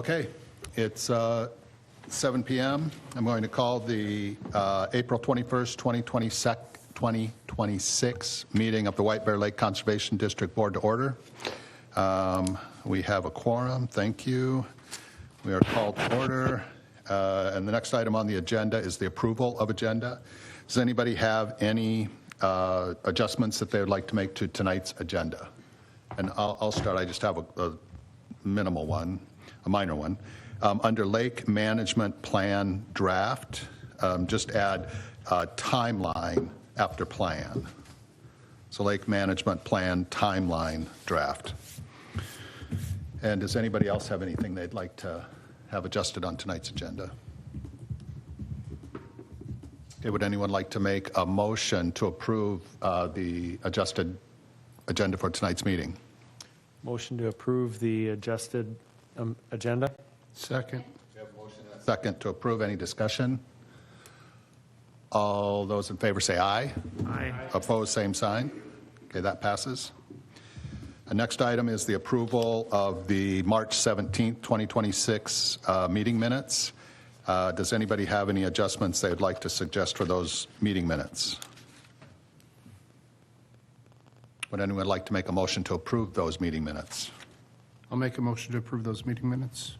Okay, it's 7 p.m. I'm going to call the April 21st, 2026 meeting of the White Bear Lake Conservation District Board to order. We have a quorum. Thank you. We are called to order. And the next item on the agenda is the approval of agenda. Does anybody have any adjustments that they would like to make to tonight's agenda? And I'll start. I just have a minimal one, a minor one. Under Lake Management Plan Draft, just add timeline after plan. So Lake Management Plan Timeline Draft. And does anybody else have anything they'd like to have adjusted on tonight's agenda? Okay, would anyone like to make a motion to approve the adjusted agenda for tonight's meeting? Motion to approve the adjusted agenda. Second. We have a motion and a second to approve. Any discussion? All those in favor say aye. Aye. Opposed, same sign. Okay, that passes. The next item is the approval of the March 17th, 2026 meeting minutes. Does anybody have any adjustments they would like to suggest for those meeting minutes? Would anyone like to make a motion to approve those meeting minutes? I'll make a motion to approve those meeting minutes.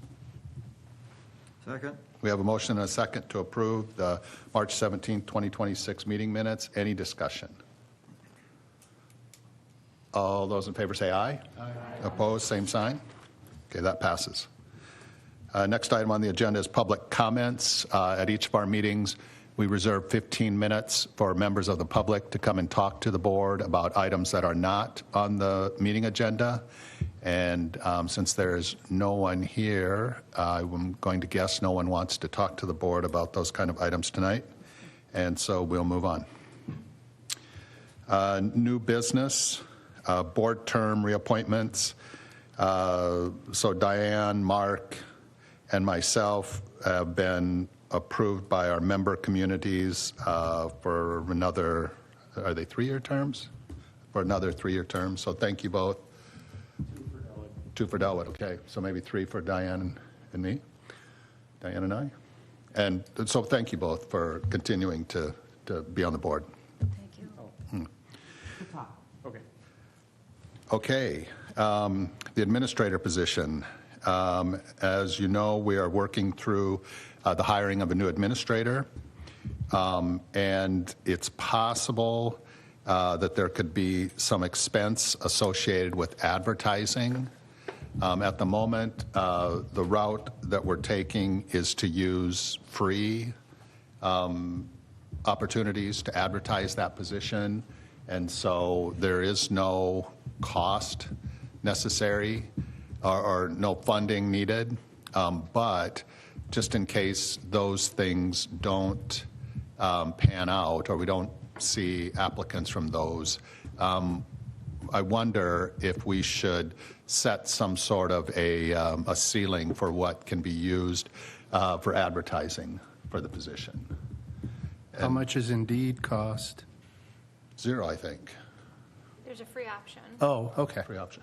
Second. We have a motion and a second to approve the March 17th, 2026 meeting minutes. Any discussion? All those in favor say aye. Aye. Opposed, same sign. Okay, that passes. Next item on the agenda is public comments. At each of our meetings, we reserve 15 minutes for members of the public to come and talk to the board about items that are not on the meeting agenda. And since there's no one here, I'm going to guess no one wants to talk to the board about those kind of items tonight. And so we'll move on. New business, board term reappointments. So Diane, Mark, and myself have been approved by our member communities for another, are they 3-year terms? For another 3-year term. So thank you both. 2 for Delwood, okay. So maybe 3 for Diane and me, Diane and I. And so thank you both for continuing to be on the board. Thank you. Okay. Okay, the administrator position. As you know, we are working through the hiring of a new administrator, and it's possible that there could be some expense associated with advertising. At the moment, the route that we're taking is to use free opportunities to advertise that position, and so there is no cost necessary or no funding needed, but just in case those things don't pan out or we don't see applicants from those, I wonder if we should set some sort of a ceiling for what can be used for advertising for the position. How much does Indeed cost? 0, I think. There's a free option. Oh, okay. Free option.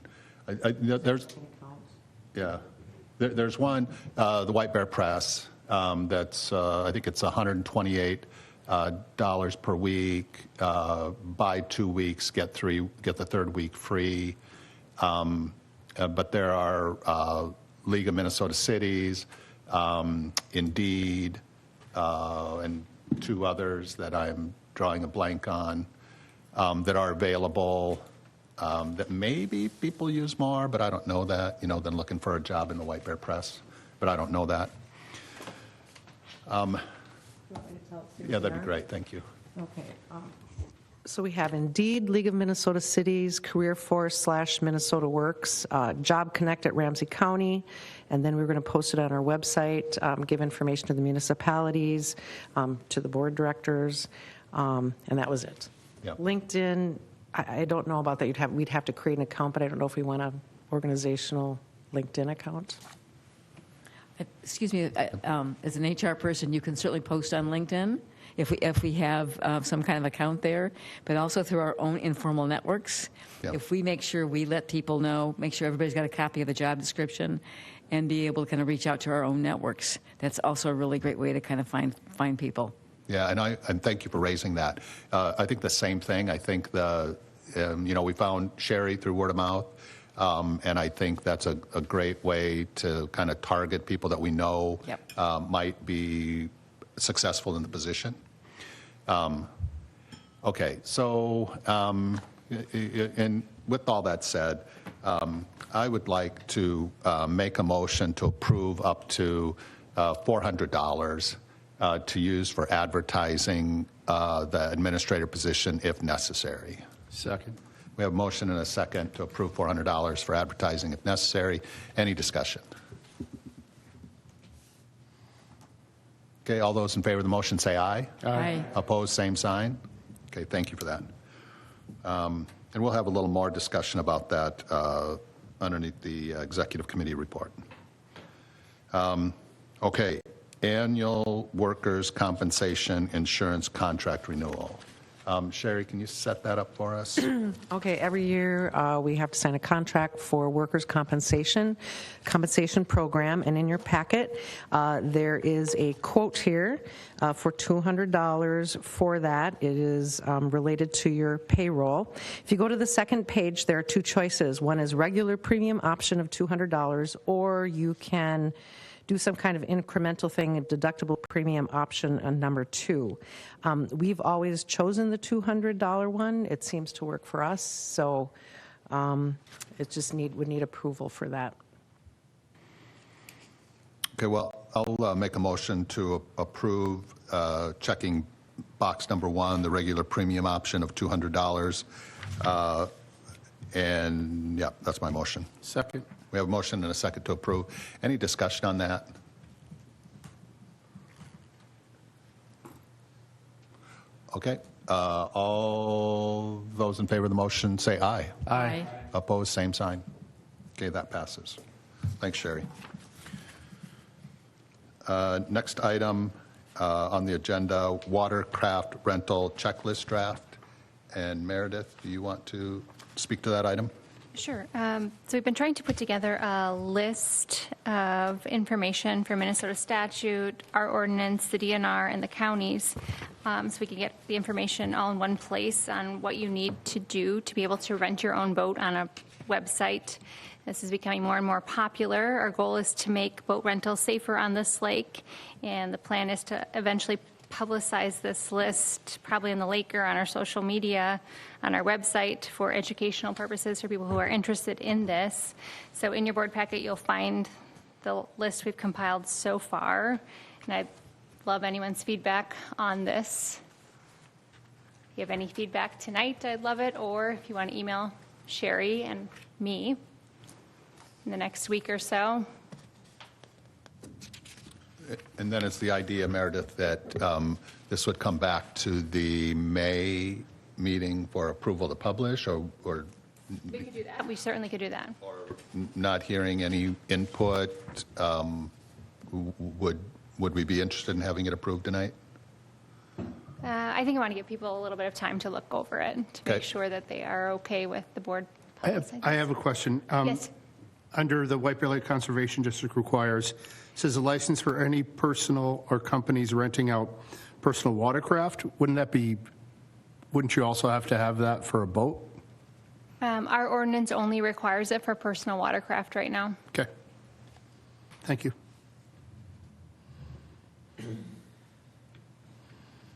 There's one, the White Bear Press, that's, I think it's $128 per week. Buy 2 weeks, get the third week free. But there are League of Minnesota Cities, Indeed, and 2 others that I'm drawing a blank on that are available. That maybe people use more, but I don't know that, than looking for a job in the White Bear Press. But I don't know that. Yeah, that'd be great. Thank you. Okay. So we have Indeed, League of Minnesota Cities, Career Force / Minnesota Works, Job Connect at Ramsey County, and then we're going to post it on our website, give information to the municipalities, to the board directors, and that was it. Yep. LinkedIn, I don't know about that. We'd have to create an account, but I don't know if we want an organizational LinkedIn account. Excuse me, as an HR person, you can certainly post on LinkedIn if we have some kind of account there, but also through our own informal networks. Yep. If we make sure we let people know, make sure everybody's got a copy of the job description, and be able to kind of reach out to our own networks, that's also a really great way to kind of find people. Yeah, and thank you for raising that. I think the same thing. I think we found Sherry through word of mouth, and I think that's a great way to kind of target people that we know Yep. might be successful in the position. Okay, so and with all that said, I would like to make a motion to approve up to $400 to use for advertising the administrator position if necessary. Second. We have a motion and a second to approve $400 for advertising if necessary. Any discussion? Okay, all those in favor of the motion say aye. Aye. Opposed, same sign. Okay, thank you for that. And we'll have a little more discussion about that underneath the executive committee report. Okay, annual workers' compensation insurance contract renewal. Sherry, can you set that up for us? Okay, every year we have to sign a contract for workers' compensation program, and in your packet there is a quote here for $200 for that. It is related to your payroll. If you go to the second page, there are two choices. One is regular premium option of $200, or you can do some kind of incremental thing, a deductible premium option on number 2. We've always chosen the $200 one. It seems to work for us, so it just would need approval for that. Okay, well, I'll make a motion to approve checking box number 1, the regular premium option of $200. And yeah, that's my motion. Second. We have a motion and a second to approve. Any discussion on that? Okay. All those in favor of the motion say aye. Aye. Opposed, same sign. Okay, that passes. Thanks, Sherry. Next item on the agenda, watercraft rental checklist draft. And Meredith, do you want to speak to that item? Sure. So we've been trying to put together a list of information for Minnesota statute, our ordinance, the DNR, and the counties, so we can get the information all in one place on what you need to do to be able to rent your own boat on a website. This is becoming more and more popular. Our goal is to make boat rentals safer on this lake, and the plan is to eventually publicize this list probably in the lake or on our social media, on our website for educational purposes for people who are interested in this. So in your board packet, you'll find the list we've compiled so far, and I'd love anyone's feedback on this. If you have any feedback tonight, I'd love it, or if you want to email Sherry and me in the next week or so. And then it's the idea, Meredith, that this would come back to the May meeting for approval to publish, or We could do that. We certainly could do that. not hearing any input, would we be interested in having it approved tonight? I think I want to give people a little bit of time to look over it, to Okay. make sure that they are okay with the board I have a question. Yes. Under the White Bear Lake Conservation District requires, says a license for any personal or companies renting out personal watercraft. Wouldn't you also have to have that for a boat? Our ordinance only requires it for personal watercraft right now. Okay. Thank you.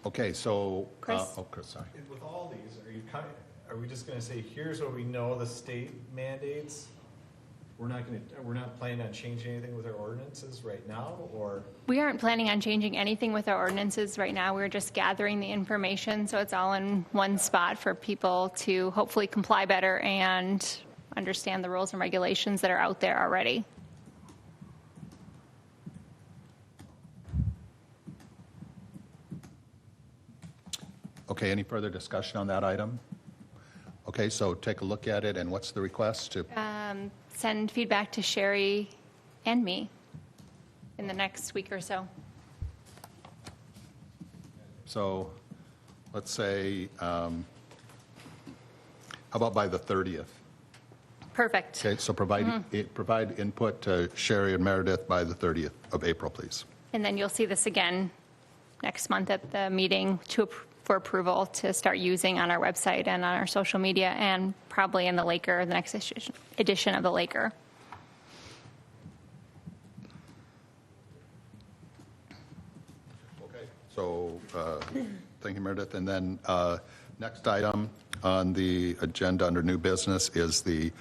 Okay, so, Chris? Chris, sorry. With all these, are we just gonna say, here's what we know the state mandates? We're not planning on changing anything with our ordinances right now, or? We aren't planning on changing anything with our ordinances right now. We're just gathering the information, so it's all in one spot for people to hopefully comply better and understand the rules and regulations that are out there already. Okay, any further discussion on that item? Okay, so take a look at it, and what's the request to? Send feedback to Sherry and me in the next week or so. So let's say, how about by the 30th? Perfect. Okay, so provide input to Sherry and Meredith by the 30th of April, please. And then you'll see this again next month at the meeting for approval to start using on our website and on our social media, and probably in the Laker, the next edition of the Laker. Okay. So, thank you, Meredith. And then next item on the agenda under new business is the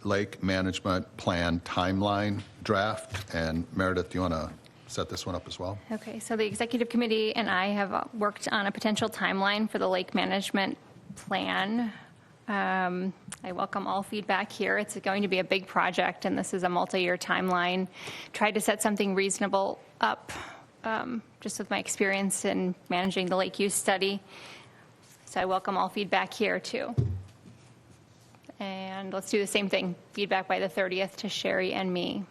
Lake Management Plan Timeline Draft. And Meredith, do you want to set this one up as well? Okay, so the executive committee and I have worked on a potential timeline for the lake management plan. I welcome all feedback here. It's going to be a big project, and this is a multi-year timeline. Tried to set something reasonable up, just with my experience in managing the lake use study. So I welcome all feedback here, too. And let's do the same thing, feedback by the 30th to Sherry and me.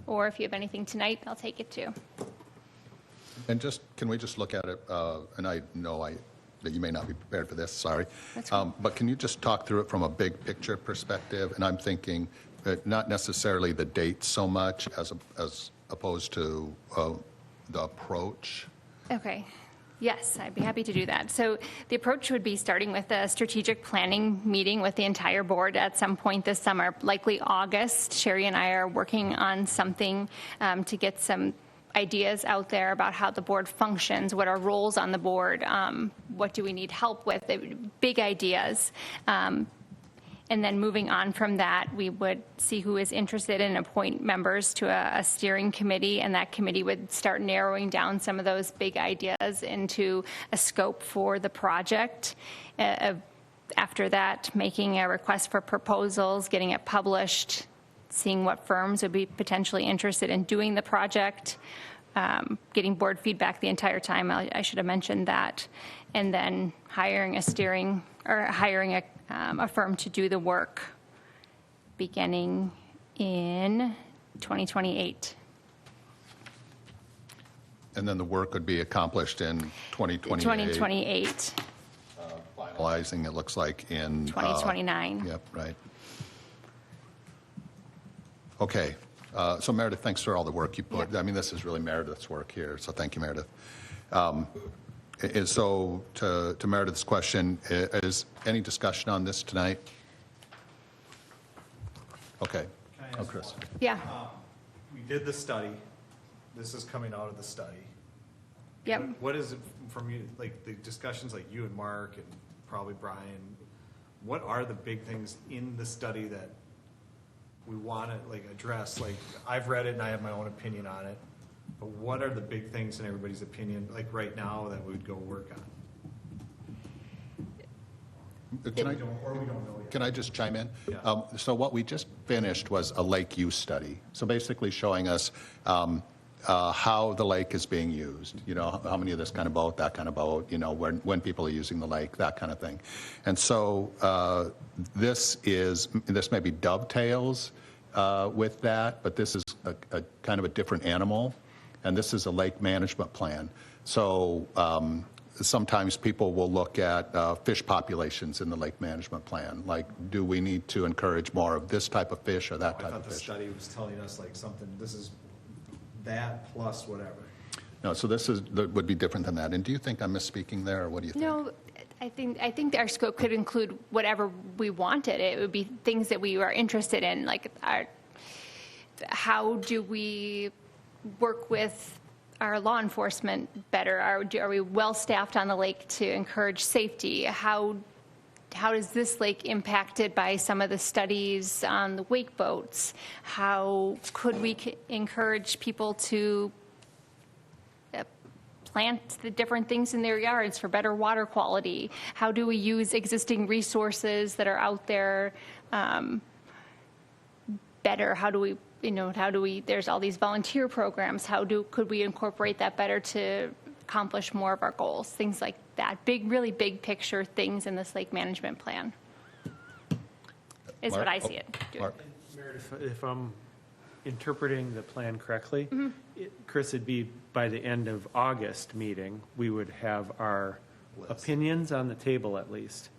Or if you have anything tonight, I'll take it too. And can we just look at it, and I know that you may not be prepared for this, sorry. That's fine. But can you just talk through it from a big picture perspective? And I'm thinking not necessarily the date so much as opposed to the approach. Okay. Yes, I'd be happy to do that. So the approach would be starting with a strategic planning meeting with the entire board at some point this summer, likely August. Sherry and I are working on something to get some ideas out there about how the board functions, what our roles on the board, what do we need help with, big ideas. And then moving on from that, we would see who is interested and appoint members to a steering committee, and that committee would start narrowing down some of those big ideas into a scope for the project. After that, making a request for proposals, getting it published, seeing what firms would be potentially interested in doing the project, getting board feedback the entire time. I should have mentioned that. And then hiring a firm to do the work beginning in 2028. And then the work would be accomplished in 2028. 2028, Finalizing, it looks like, in 2029. Yep, right. Okay. So Meredith, thanks for all the work you put. Yeah. I mean, this is really Meredith's work here, so thank you, Meredith. And so to Meredith's question, is any discussion on this tonight? Okay. Can I Oh, ask Chris. one? Yeah, We did the study. This is coming out of the study. yep. What is it from you, like the discussions like you and Mark and probably Brian, what are the big things in the study that we want to like address? Like I've read it and I have my own opinion on it, but what are the big things in everybody's opinion, like right now, that we would go work on? Can I, Or we don't know yet. can I just chime in? Yeah. So what we just finished was a lake use study. So basically showing us how the lake is being used, you know, how many of this kind of boat, that kind of boat, you know, when people are using the lake, that kind of thing. And so this maybe dovetails with that, but this is a kind of a different animal, and this is a lake management plan. So sometimes people will look at fish populations in the lake management plan, like do we need to encourage more of this type of fish or that I type thought of the fish? study was telling us like something, this is that plus whatever. No, so this would be different than that. And do you think I'm misspeaking there, or what do you think? No, I think our scope could include whatever we wanted. It would be things that we are interested in, like how do we work with our law enforcement better? Are we well-staffed on the lake to encourage safety? How is this lake impacted by some of the studies on the wake boats? How could we encourage people to plant the different things in their yards for better water quality? How do we use existing resources that are out there better? How do we, there's all these volunteer programs. Could we incorporate that better to accomplish more of our goals? Things like that. Really big picture things in this lake management plan is Mark? what I see it doing. Mark? Meredith, if I'm interpreting the plan correctly, Chris, it'd be by the end of August meeting, we would have our opinions on the table at least.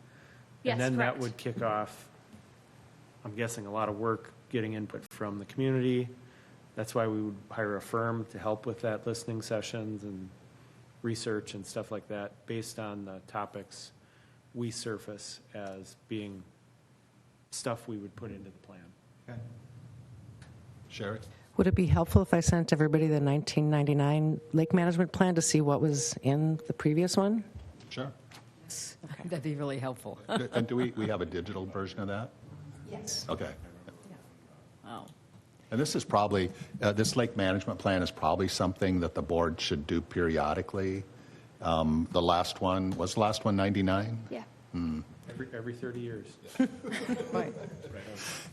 Yes, And then that correct. would kick off, I'm guessing, a lot of work getting input from the community. That's why we would hire a firm to help with that, listening sessions and research and stuff like that, based on the topics we surface as being stuff we would put into the plan. Okay. Sherry? Would it be helpful if I sent everybody the 1999 lake management plan to see what was in the previous one? Sure. That'd be really helpful. And do we have a digital version of that? Yes. Okay. Wow. And this is probably, this lake management plan is probably something that the board should do periodically. The last one, was the last one 99? Yeah. Every 30 years. Right.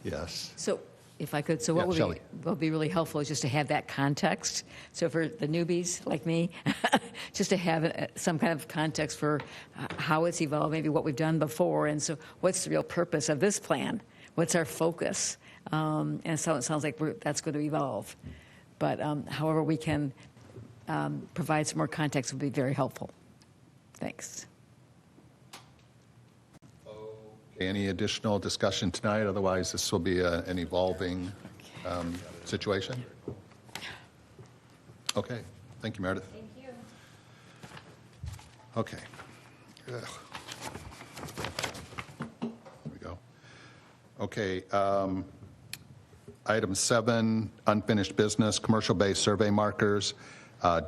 Yes. So if I could, so Yeah, what would Shelley. be really helpful is just to have that context. So for the newbies like me, just to have some kind of context for how it's evolved, maybe what we've done before. And so what's the real purpose of this plan? What's our focus? And so it sounds like that's going to evolve. But however we can provide some more context would be very helpful. Thanks. Any additional discussion tonight? Otherwise, this will be an evolving situation. Okay. Thank you, Meredith. Thank you. Okay. Ugh. There we go. Okay. Item 7, unfinished business, commercial bay survey markers,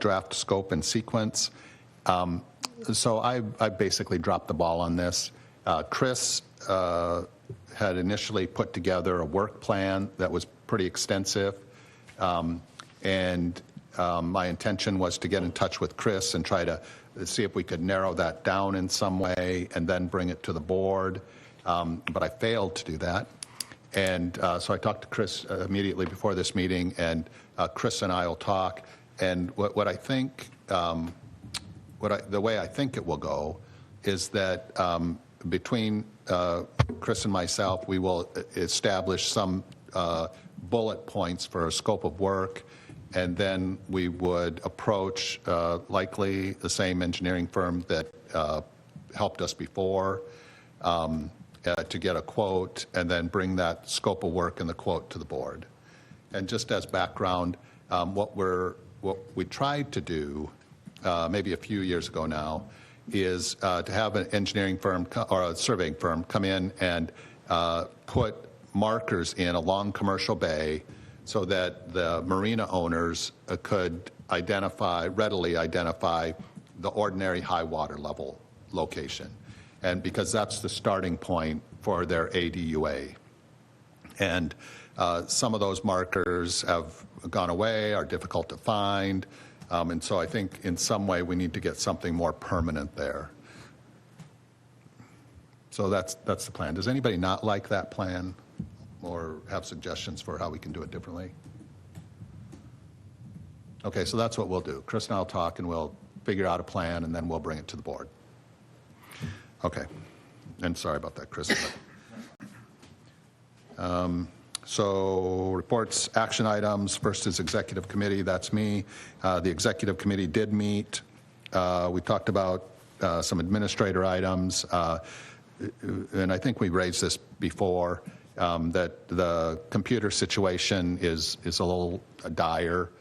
draft scope and sequence. So I basically dropped the ball on this. Chris had initially put together a work plan that was pretty extensive, and my intention was to get in touch with Chris and try to see if we could narrow that down in some way and then bring it to the board, but I failed to do that. And so I talked to Chris immediately before this meeting, and Chris and I will talk. And what I think, the way I think it will go is that between Chris and myself, we will establish some bullet points for a scope of work, and then we would approach likely the same engineering firm that helped us before to get a quote, and then bring that scope of work and the quote to the board. And just as background, what we tried to do maybe a few years ago now is to have an engineering firm or a surveying firm come in and put markers in along Commercial Bay so that the marina owners could readily identify the ordinary high water level location. And because that's the starting point for their ADUA. And some of those markers have gone away, are difficult to find. And so I think in some way we need to get something more permanent there. So that's the plan. Does anybody not like that plan or have suggestions for how we can do it differently? Okay, so that's what we'll do. Chris and I will talk and we'll figure out a plan and then we'll bring it to the board. Okay. And sorry about that, Chris. So reports, action items. First is executive committee. That's me. The executive committee did meet. We talked about some administrator items. And I think we raised this before, that the computer situation is a little dire.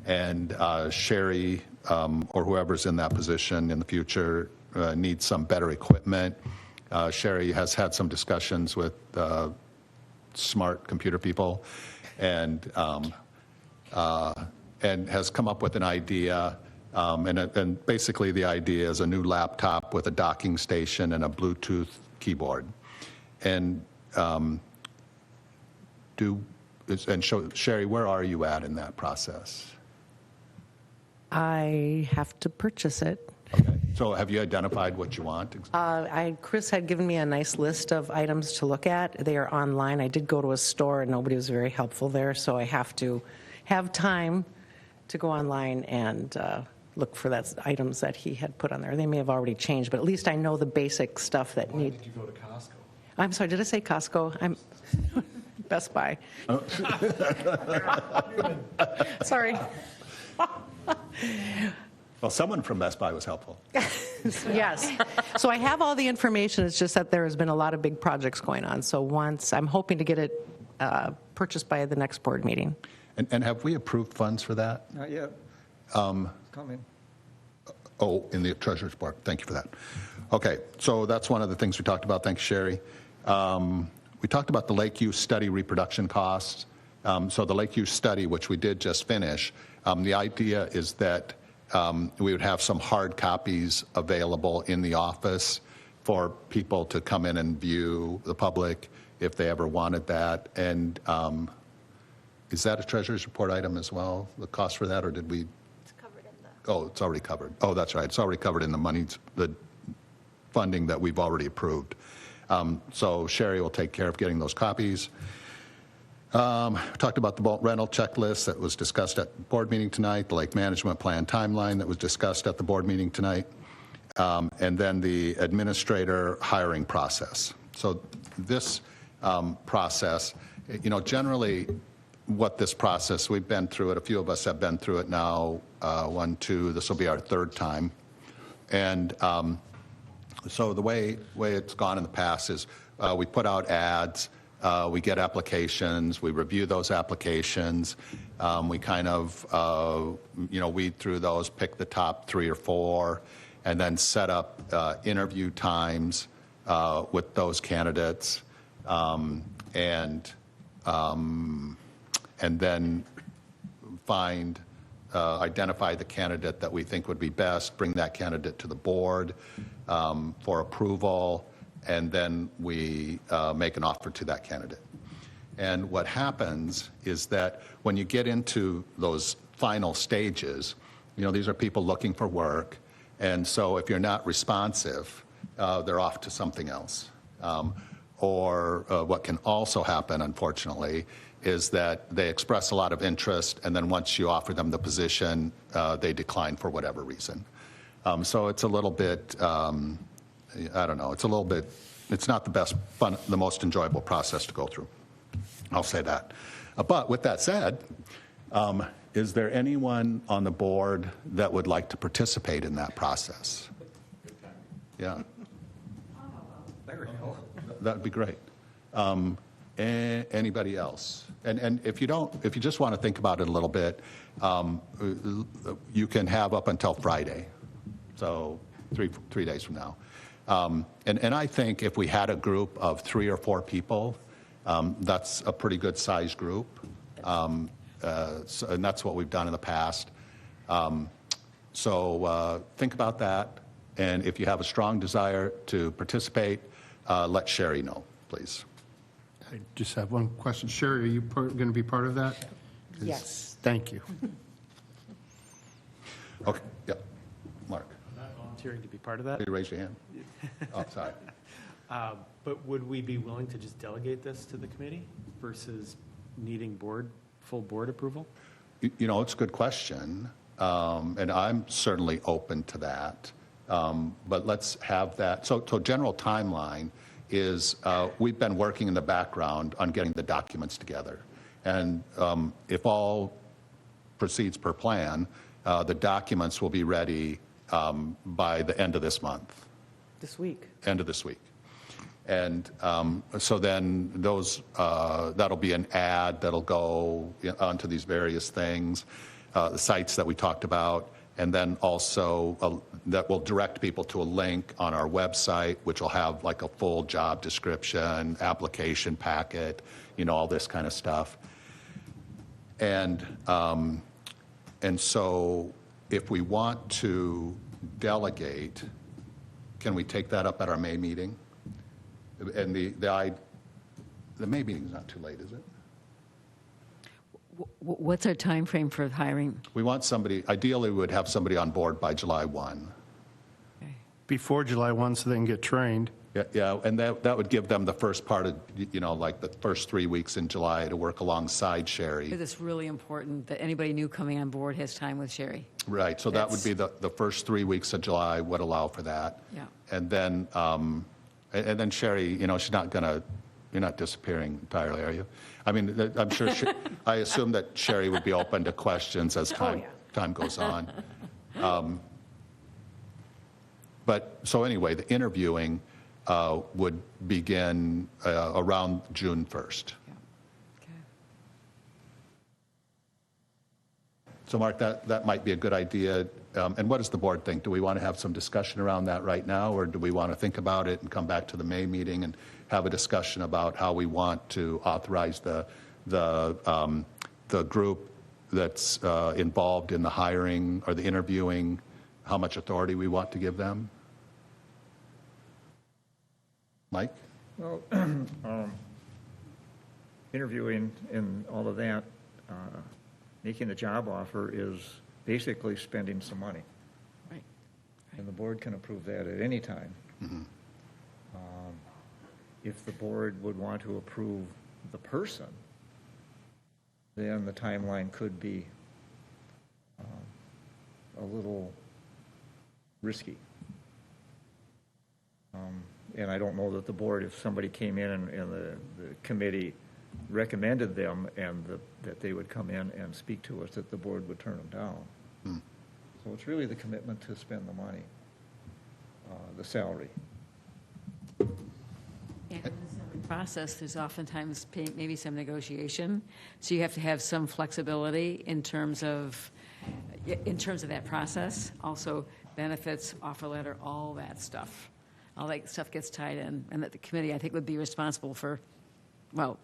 And Sherry or whoever's in that position in the future needs some better equipment. Sherry has had some discussions with smart computer people, and has come up with an idea. And basically, the idea is a new laptop with a docking station and a Bluetooth keyboard. And Sherry, where are you at in that process? I have to purchase it. Okay. So have you identified what you want? Chris had given me a nice list of items to look at. They are online. I did go to a store, and nobody was very helpful there, so I have to have time to go online and look for that items that he had put on there. They may have already changed, but at least I know the basic stuff that need. Did you go to Costco? I'm sorry, did I say Costco? Best Buy. Sorry. Well, someone from Best Buy was helpful. Yes. So I have all the information. It's just that there has been a lot of big projects going on. So once, I'm hoping to get it purchased by the next board meeting. And have we approved funds for that? Not yet. Coming. Oh, in the treasurer's report. Thank you for that. Okay, so that's one of the things we talked about. Thank you, Sherry. We talked about the Lakeview study reproduction costs. So the Lakeview study, which we did just finish, the idea is that we would have some hard copies available in the office for people to come in and view, the public, if they ever wanted that. And is that a treasurer's report item as well, the cost for that, or did we? It's covered in the. Oh, it's already covered. Oh, that's right. It's already covered in the money, the funding that we've already approved. So Sherry will take care of getting those copies. Talked about the bulk rental checklist that was discussed at the board meeting tonight, the lake management plan timeline that was discussed at the board meeting tonight, and then the administrator hiring process. So this process, generally what this process, we've been through it, a few of us have been through it now, this will be our third time. And so the way it's gone in the past is we put out ads, we get applications, we review those applications, we kind of, weed through those, pick the top 3 or 4, and then set up interview times with those candidates, and then identify the candidate that we think would be best, bring that candidate to the board for approval, and then we make an offer to that candidate. And what happens is that when you get into those final stages, these are people looking for work, and so if you're not responsive, they're off to something else. Or what can also happen, unfortunately, is that they express a lot of interest, and then once you offer them the position, they decline for whatever reason. So it's a little bit, I don't know, it's not the best, fun, the most enjoyable process to go through. I'll say that. But with that said, is there anyone on the board that would like to participate in that process? Yeah. There we go. That'd be great. Anybody else? And if you just want to think about it a little bit, you can have up until Friday, so three days from now. And I think if we had a group of 3 or 4 people, that's a pretty good size group, and that's what we've done in the past. So think about that, and if you have a strong desire to participate, let Sherry know, please. I just have one question. Sherry, are you going to be part of that? Yes. Thank you. Okay, yeah. Mark, I'm not volunteering to be part of that. will you raise your hand? Oh, sorry. But would we be willing to just delegate this to the committee versus needing full board approval? It's a good question, and I'm certainly open to that. But let's have that. So general timeline is we've been working in the background on getting the documents together. And if all proceeds per plan, the documents will be ready by the end of this month. This week. End of this week. And so then that'll be an ad that'll go onto these various things, the sites that we talked about, and then also that will direct people to a link on our website, which will have like a full job description, application packet, all this kind of stuff. And so if we want to delegate, can we take that up at our May meeting? And the May meeting is not too late, is it? What's our time frame for hiring? We want somebody, ideally we would have somebody on board by July 1. Before July 1, so they can get trained. Yeah, and that would give them the first part of, like the first 3 weeks in July to work alongside Sherry. Because it's really important that anybody new coming on board has time with Sherry. Right, so that would be the first 3 weeks of July would allow for that. Yeah. And then Sherry, she's not going to you're not disappearing entirely, are you? I mean, I'm sure, I assume that Sherry would be open to questions as time goes on. But, so anyway, the interviewing would begin around June 1st. Okay. So Mark, that might be a good idea. And what does the board think? Do we want to have some discussion around that right now, or do we want to think about it and come back to the May meeting and have a discussion about how we want to authorize the group that's involved in the hiring or the interviewing, how much authority we want to give them? Mike? Well, interviewing and all of that, making a job offer is basically spending some money. Right. And the board can approve that at any time. If the board would want to approve the person, then the timeline could be a little risky. And I don't know that the board, if somebody came in and the committee recommended them and that they would come in and speak to us, that the board would turn them down. So it's really the commitment to spend the money, the salary. And in the process, there's oftentimes maybe some negotiation, so you have to have some flexibility in terms of that process. Also, benefits, offer letter, all that stuff. All that stuff gets tied in, and that the committee, I think, would be responsible for, well,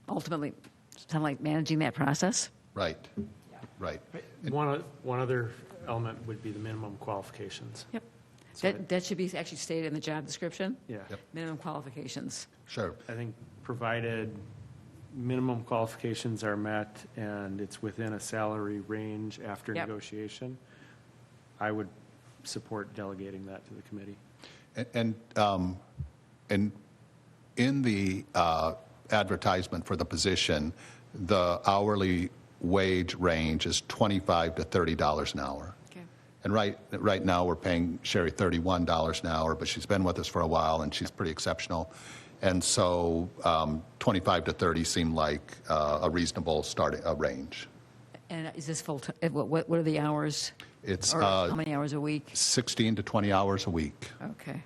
ultimately, kind of like managing that process. Right, right. One other element would be the minimum qualifications. Yep. So That should be actually stated in the job description. Yeah. Yep. Minimum qualifications. Sure. I think provided minimum qualifications are met and it's within a salary range after Yep. negotiation, I would support delegating that to the committee. And in the advertisement for the position, the hourly wage range is $25 to $30 an hour. Okay. And right now, we're paying Sherry $31 an hour, but she's been with us for a while, and she's pretty exceptional. And so 25 to 30 seemed like a reasonable starting range. And is this full time? What are the hours? It's Or how many hours a week? 16 to 20 hours a week. Okay.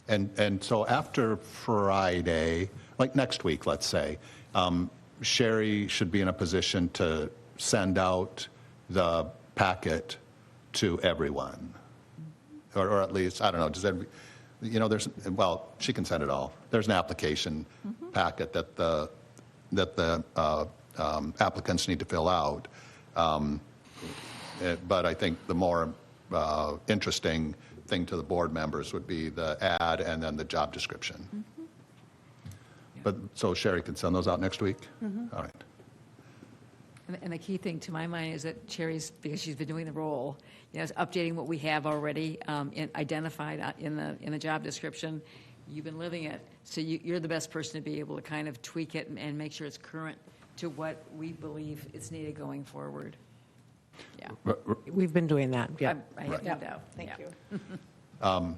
And so after Friday, like next week, let's say, Sherry should be in a position to send out the packet to everyone. Or at least, I don't know, does every, well, she can send it all. There's an application packet that the applicants need to fill out. But I think the more interesting thing to the board members would be the ad and then the job description. But, so Sherry can send those out next week? All right. And the key thing to my mind is that Sherry's, because she's been doing the role, is updating what we have already identified in the job description. You've been living it, so you're the best person to be able to kind of tweak it and make sure it's current to what we believe is needed going forward. Yeah. We've been doing that, yeah. I have no doubt. Thank Yeah. you.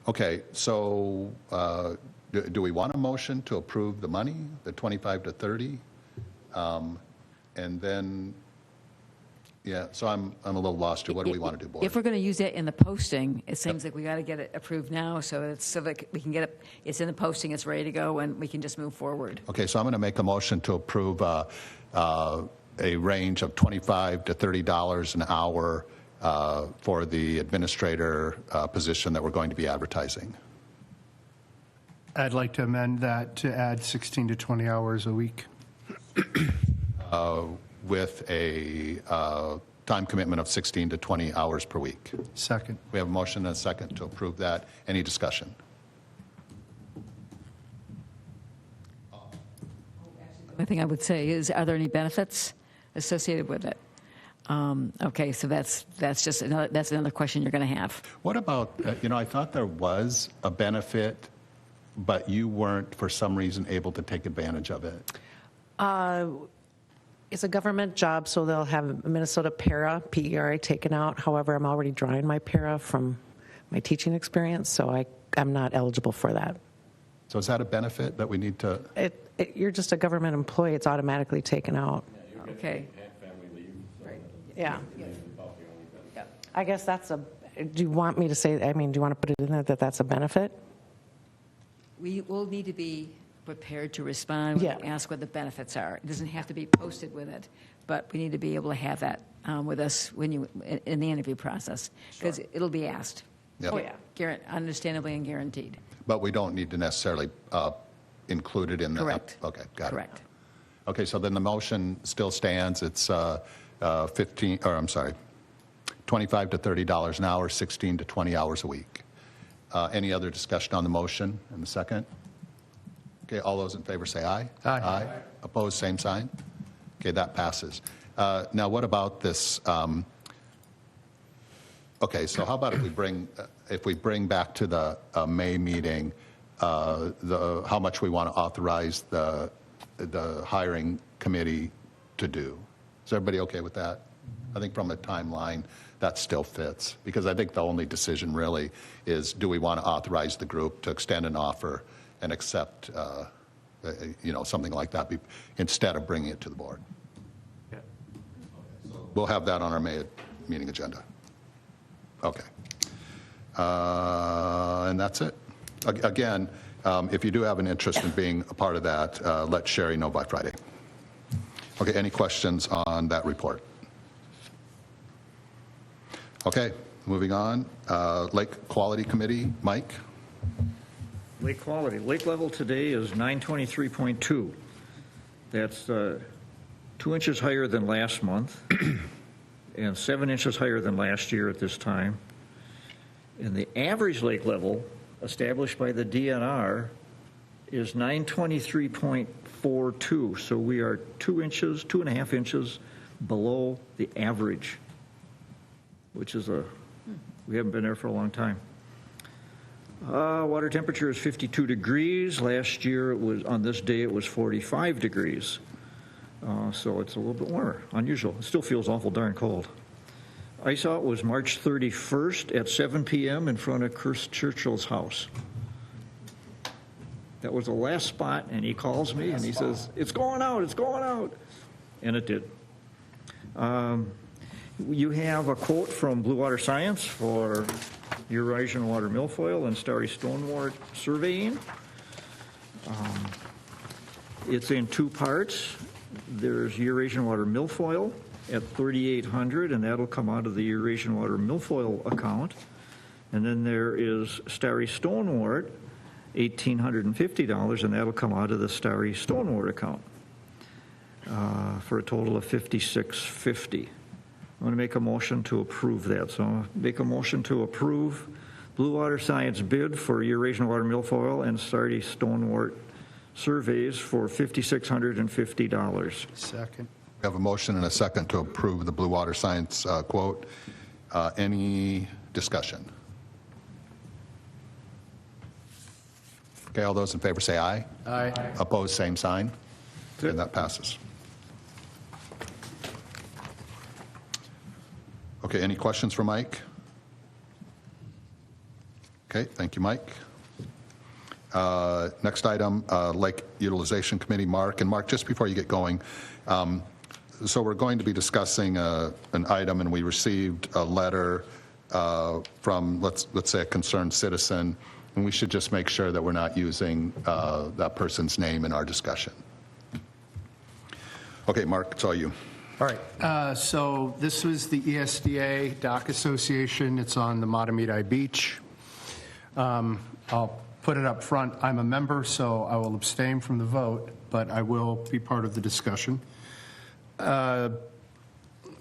Okay, so do we want a motion to approve the money, the 25 to 30? And then, yeah, so I'm a little lost here. What do we want to do, board? If we're going to use that in the posting, it seems like we got to get it approved now so that we can get it, it's in the posting, it's ready to go, and we can just move forward. Okay, so I'm going to make a motion to approve a range of $25 to $30 an hour for the administrator position that we're going to be advertising. I'd like to amend that to add 16 to 20 hours a week. With a time commitment of 16 to 20 hours per week. Second. We have a motion and a second to approve that. Any discussion? The thing I would say is, are there any benefits associated with it? Okay, so that's just another question you're going to have. What about, I thought there was a benefit, but you weren't, for some reason, able to take advantage of it. It's a government job, so they'll have Minnesota para, PERA, taken out. However, I'm already drawing my para from my teaching experience, so I'm not eligible for that. So is that a benefit that we need to, You're just a government employee, it's automatically taken out. Okay. Yeah. I guess that's do you want me to say, do you want to put it in there that that's a benefit? We will need to be prepared to respond when Yeah. you ask what the benefits are. It doesn't have to be posted with it, but we need to be able to have that with us when you, in the interview process, because it'll be asked. Yep. Oh, yeah. Understandably and guaranteed. but we don't need to necessarily include it in the? Correct. Okay, got it. Correct. Okay, so then the motion still stands. It's 15, or I'm sorry, $25 to $30 an hour, 16 to 20 hours a week. Any other discussion on the motion in the second? Okay, all those in favor say aye. Aye. Opposed, same sign. Okay, that passes. Now, what about this? Okay, so how about if we bring back to the May meeting how much we want to authorize the hiring committee to do? Is everybody okay with that? I think from a timeline, that still fits, because I think the only decision really is, do we want to authorize the group to extend an offer and accept, something like that instead of bringing it to the board? Yeah. We'll have that on our May meeting agenda. Okay. And that's it. Again, if you do have an interest in being a part of that, let Sherry know by Friday. Okay, any questions on that report? Okay, moving on. Lake Quality Committee, Mike? Lake quality, lake level today is 923.2. That's 2 inches higher than last month and 7 inches higher than last year at this time. And the average lake level established by the DNR is 923.42. So we are 2.5 inches below the average, which is we haven't been there for a long time. Water temperature is 52 degrees. Last year, on this day, it was 45 degrees. So it's a little bit warmer, unusual. It still feels awful darn cold. Ice out was March 31st at 7 p.m. in front of Chris Churchill's house. That was the last spot, and he calls me and he says, "It's going out, it's going out." And it did. You have a quote from Blue Water Science for Eurasian water milfoil and starry stonewort surveying. It's in 2 parts. There's Eurasian water milfoil at $3,800, and that'll come out of the Eurasian water milfoil account. And then there is starry stonewort, $1,850, and that'll come out of the starry stonewort account for a total of $5,650. I want to make a motion to approve that. So I'll make a motion to approve Blue Water Science bid for Eurasian water milfoil and starry stonewort surveys for $5,650. Second. We have a motion and a second to approve the Blue Water Science quote. Any discussion? Okay, all those in favor say aye. Aye. Opposed, same sign. And that passes. Okay, any questions for Mike? Okay, thank you, Mike. Next item, Lake Utilization Committee, Mark. And Mark, just before you get going, so we're going to be discussing an item, and we received a letter from, let's say, a concerned citizen, and we should just make sure that we're not using that person's name in our discussion. Okay, Mark, it's all you. All right, so this was the ESDA Dock Association. It's on the Matamidi Beach. I'll put it up front. I'm a member, so I will abstain from the vote, but I will be part of the discussion.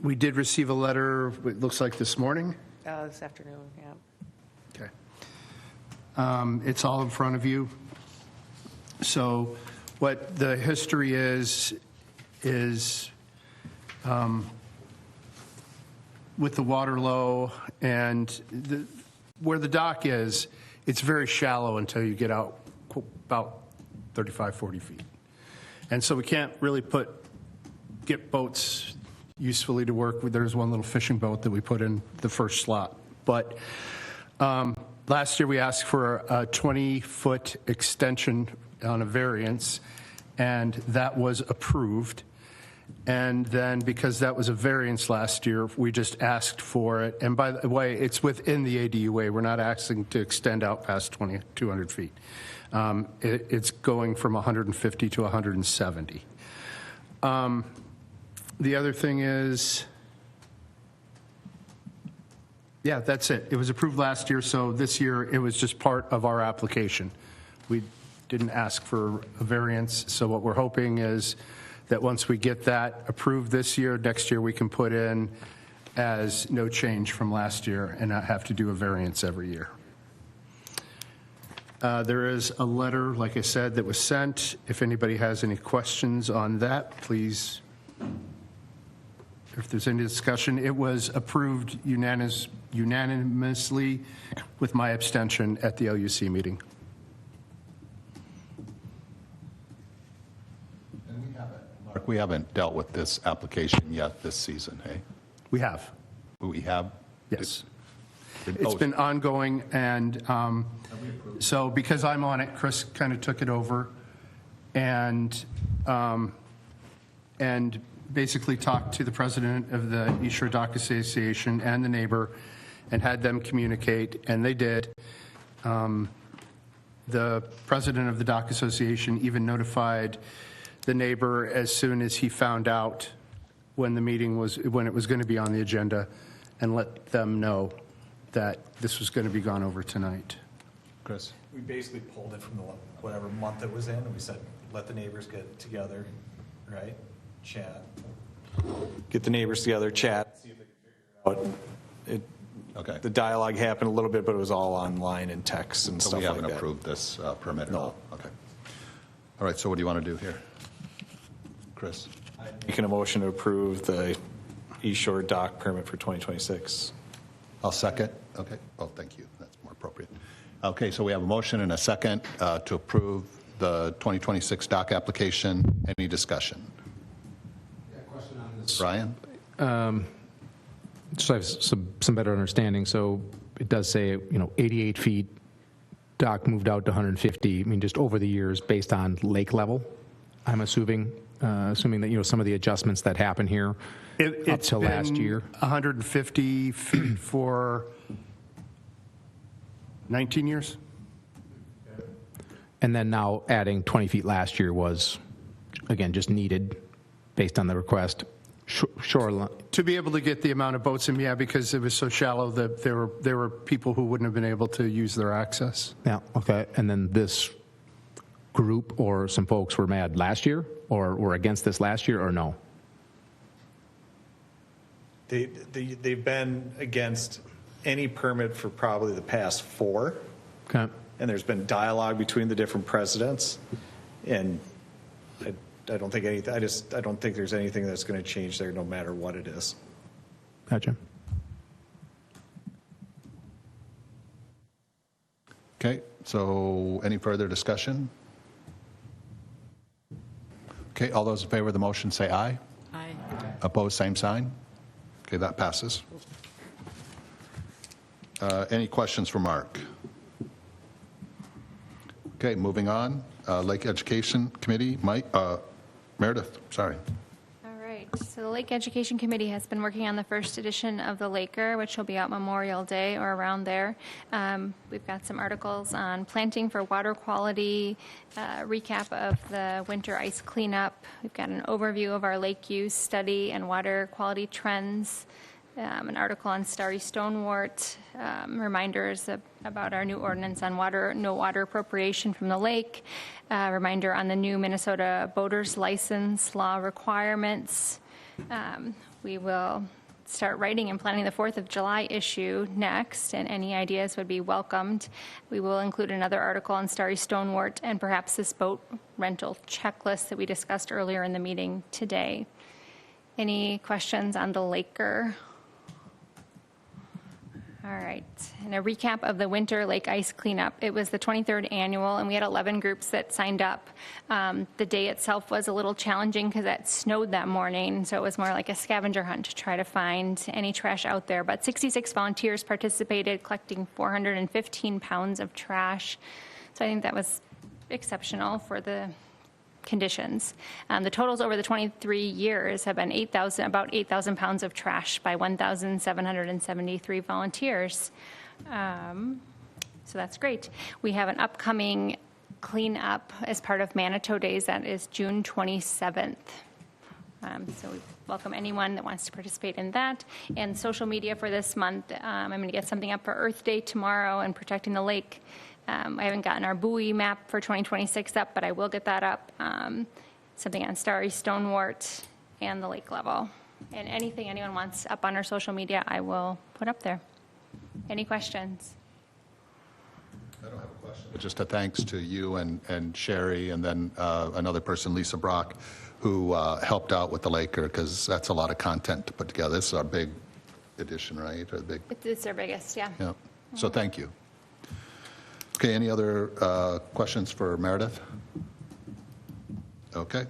We did receive a letter, it looks like this morning. This afternoon, yeah. Okay. It's all in front of you. So what the history is with the water low and where the dock is, it's very shallow until you get out about 35, 40 feet. And so we can't really get boats usefully to work with. There's one little fishing boat that we put in the first slot. But Last year, we asked for a 20-foot extension on a variance, and that was approved. And then, because that was a variance last year, we just asked for it. And by the way, it's within the ADUA. We're not asking to extend out past 200 feet. It's going from 150 to 170. The other thing is, yeah, that's it. It was approved last year, so this year it was just part of our application. We didn't ask for a variance, so what we're hoping is that once we get that approved this year, next year we can put in as no change from last year and not have to do a variance every year. There is a letter, like I said, that was sent. If anybody has any questions on that, please, if there's any discussion. It was approved unanimously with my abstention at the LUC meeting. Mark, we haven't dealt with this application yet this season, hey? We have, We have? yes. It's been ongoing, and so because I'm on it, Chris kind of took it over and basically talked to the president of the East Shore Dock Association and the neighbor and had them communicate, and they did. The president of the Dock Association even notified the neighbor as soon as he found out when it was going to be on the agenda, and let them know that this was going to be gone over tonight. Chris? We basically pulled it from the, whatever month it was in, and we said, let the neighbors get together, right? Chat. Get the neighbors together, chat, see if they can figure it out. Okay. The dialogue happened a little bit, but it was all online and text and So stuff we like that. haven't approved this permit at No. all? Okay. All right, so what do you want to do here? Chris? Making a motion to approve the East Shore dock permit for 2026. I'll second. Okay. Oh, thank you. That's more appropriate. Okay, so we have a motion and a second to approve the 2026 dock application. Any discussion? Question on this. Brian? Just so I have some better understanding. So it does say, 88 feet, dock moved out to 150. I mean, just over the years based on lake level, I'm assuming that, some of the adjustments that happen here up to last year. 150 feet for 19 years? And then now adding 20 feet last year was, again, just needed based on the request. Shoreline. To be able to get the amount of boats in, yeah, because it was so shallow that there were people who wouldn't have been able to use their access. Yeah, okay. And then this group or some folks were mad last year or were against this last year or no? They've been against any permit for probably the past 4. Okay. And there's been dialogue between the different presidents, and I don't think anything. I don't think there's anything that's going to change there, no matter what it is. Gotcha. Okay, so any further discussion? Okay, all those in favor of the motion say aye. Aye. Opposed, same sign. Okay, that passes. Any questions for Mark? Okay, moving on. Lake Education Committee, Meredith, sorry. All right, so the Lake Education Committee has been working on the first edition of the Laker, which will be out Memorial Day or around there. We've got some articles on planting for water quality, recap of the winter ice cleanup. We've got an overview of our lake use study and water quality trends, an article on starry stonewort, reminders about our new ordinance on water, no water appropriation from the lake, reminder on the new Minnesota boater's license law requirements. We will start writing and planning the 4th of July issue next, and any ideas would be welcomed. We will include another article on starry stonewort and perhaps this boat rental checklist that we discussed earlier in the meeting today. Any questions on the Laker? All right, and a recap of the winter lake ice cleanup. It was the 23rd annual, and we had 11 groups that signed up. The day itself was a little challenging because it snowed that morning, so it was more like a scavenger hunt to try to find any trash out there. But 66 volunteers participated, collecting 415 pounds of trash. So I think that was exceptional for the conditions. The totals over the 23 years have been about 8,000 pounds of trash by 1,773 volunteers. So that's great. We have an upcoming cleanup as part of Manitou Days. That is June 27th. So we welcome anyone that wants to participate in that. And social media for this month, I'm going to get something up for Earth Day tomorrow and protecting the lake. I haven't gotten our buoy map for 2026 up, but I will get that up. Something on starry stonewort and the lake level. And anything anyone wants up on our social media, I will put up there. Any questions? I don't have a question. Just a thanks to you and Sherry, and then another person, Lisa Brock, who helped out with the Laker, because that's a lot of content to put together. This is our big edition, right? Or the big, It's our biggest, yeah. yeah. So thank you. Okay, any other questions for Meredith? Okay.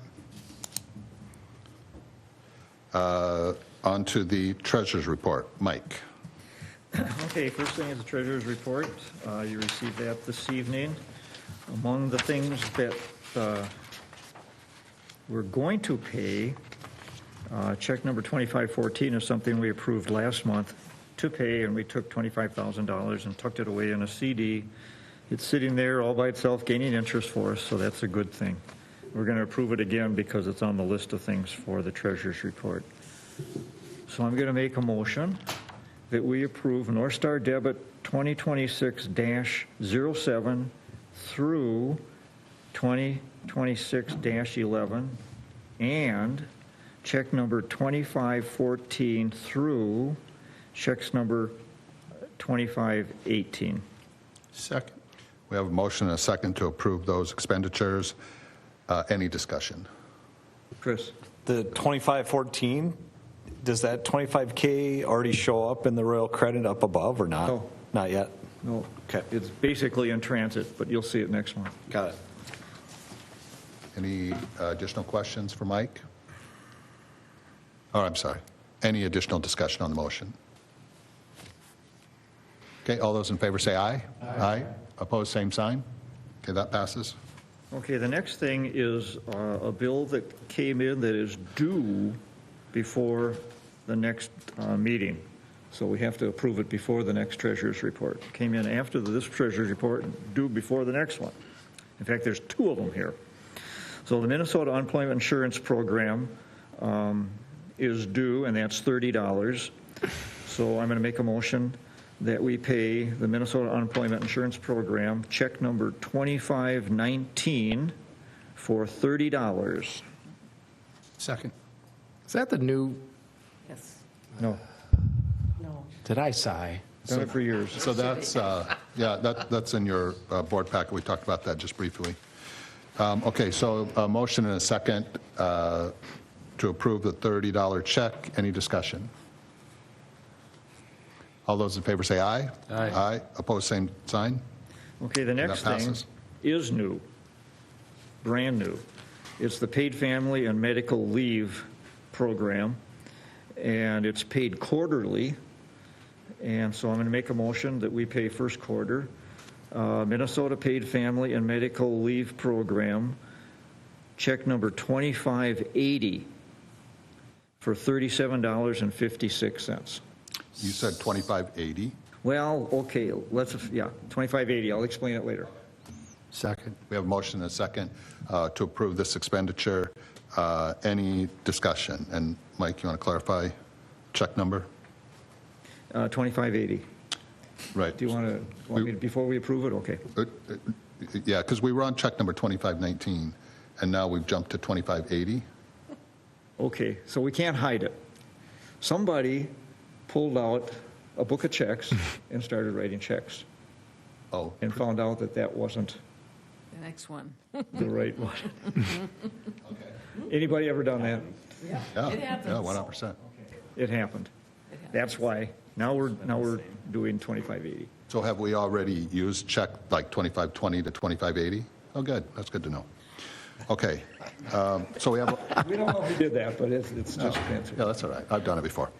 On to the treasurer's report. Mike. Okay, first thing is the treasurer's report. You received that this evening. Among the things that we're going to pay, check number 2514 is something we approved last month to pay, and we took $25,000 and tucked it away in a CD. It's sitting there all by itself, gaining interest for us, so that's a good thing. We're going to approve it again because it's on the list of things for the treasurer's report. So I'm going to make a motion that we approve North Star Debit 2026-07 through 2026-11, and check number 2514 through checks number 2518. Second. We have a motion and a second to approve those expenditures. Any discussion? Chris? The 2514, does that 25K already show up in the royal credit up above or not? No. Not yet? No. Okay. It's basically in transit, but you'll see it next month. Got it. Any additional questions for Mike? Oh, I'm sorry. Any additional discussion on the motion? Okay, all those in favor say aye. Aye. Opposed, same sign. Okay, that passes. Okay, the next thing is a bill that came in that is due before the next meeting. So we have to approve it before the next treasurer's report. Came in after this treasurer's report, due before the next one. In fact, there's two of them here. So the Minnesota Unemployment Insurance Program is due, and that's $30. So I'm going to make a motion that we pay the Minnesota Unemployment Insurance Program check number 2519 for $30. Second. Is that the new, Yes. No, did I sigh? done it for years. So that's, yeah, that's in your board packet. We talked about that just briefly. Okay, so a motion and a second to approve the $30 check. Any discussion? All those in favor say aye. Aye. Aye. Opposed, same sign. Okay, the next That thing passes. is new, brand new. It's the Paid Family and Medical Leave Program, and it's paid quarterly. And so I'm going to make a motion that we pay first quarter. Minnesota Paid Family and Medical Leave Program, check number 2580 for $37.56. You said 2580. Well, okay, let's, yeah, 2580. I'll explain it later. Second. We have a motion and a second to approve this expenditure. Any discussion? And Mike, you want to clarify check number? 2580. Right. Do you want me to, before we approve it? Okay. Yeah, because we were on check number 2519, and now we've jumped to 2580. Okay, so we can't hide it. Somebody pulled out a book of checks and started writing checks Oh, and found out that that wasn't The next one. the right one. Anybody ever done that? yeah, yeah, 100%. It happened. That's why Now we're doing 2580. So have we already used check like 2520 to 2580? Oh, good, that's good to know. Okay, so we have, We don't know who did that, but it's just fancy. yeah, that's all right, I've done it before.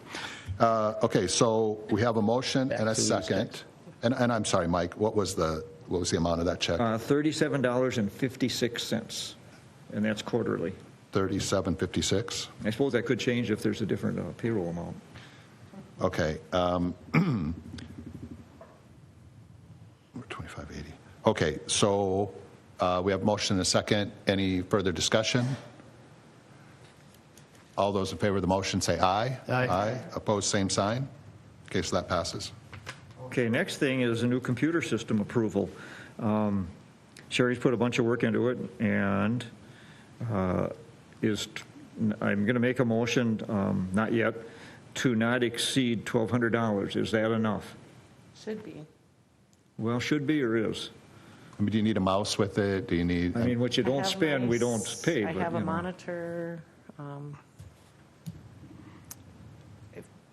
Okay, so we have a motion and a second. And I'm sorry, Mike, what was the amount of that check? $37.56, and that's quarterly. 3756? I suppose that could change if there's a different payroll amount. Okay. 2580. Okay, so we have motion and a second. Any further discussion? All those in favor of the motion say aye. Aye. Opposed, same sign. Okay, so that passes. Okay, next thing is a new computer system approval. Sherry's put a bunch of work into it, and I'm going to make a motion, not yet, to not exceed $1,200. Is that enough? Should be. Well, should be or is? I mean, do you need a mouse with it? Do you need? I mean, what you I don't have spend, we my don't pay. I but, have a you know. monitor.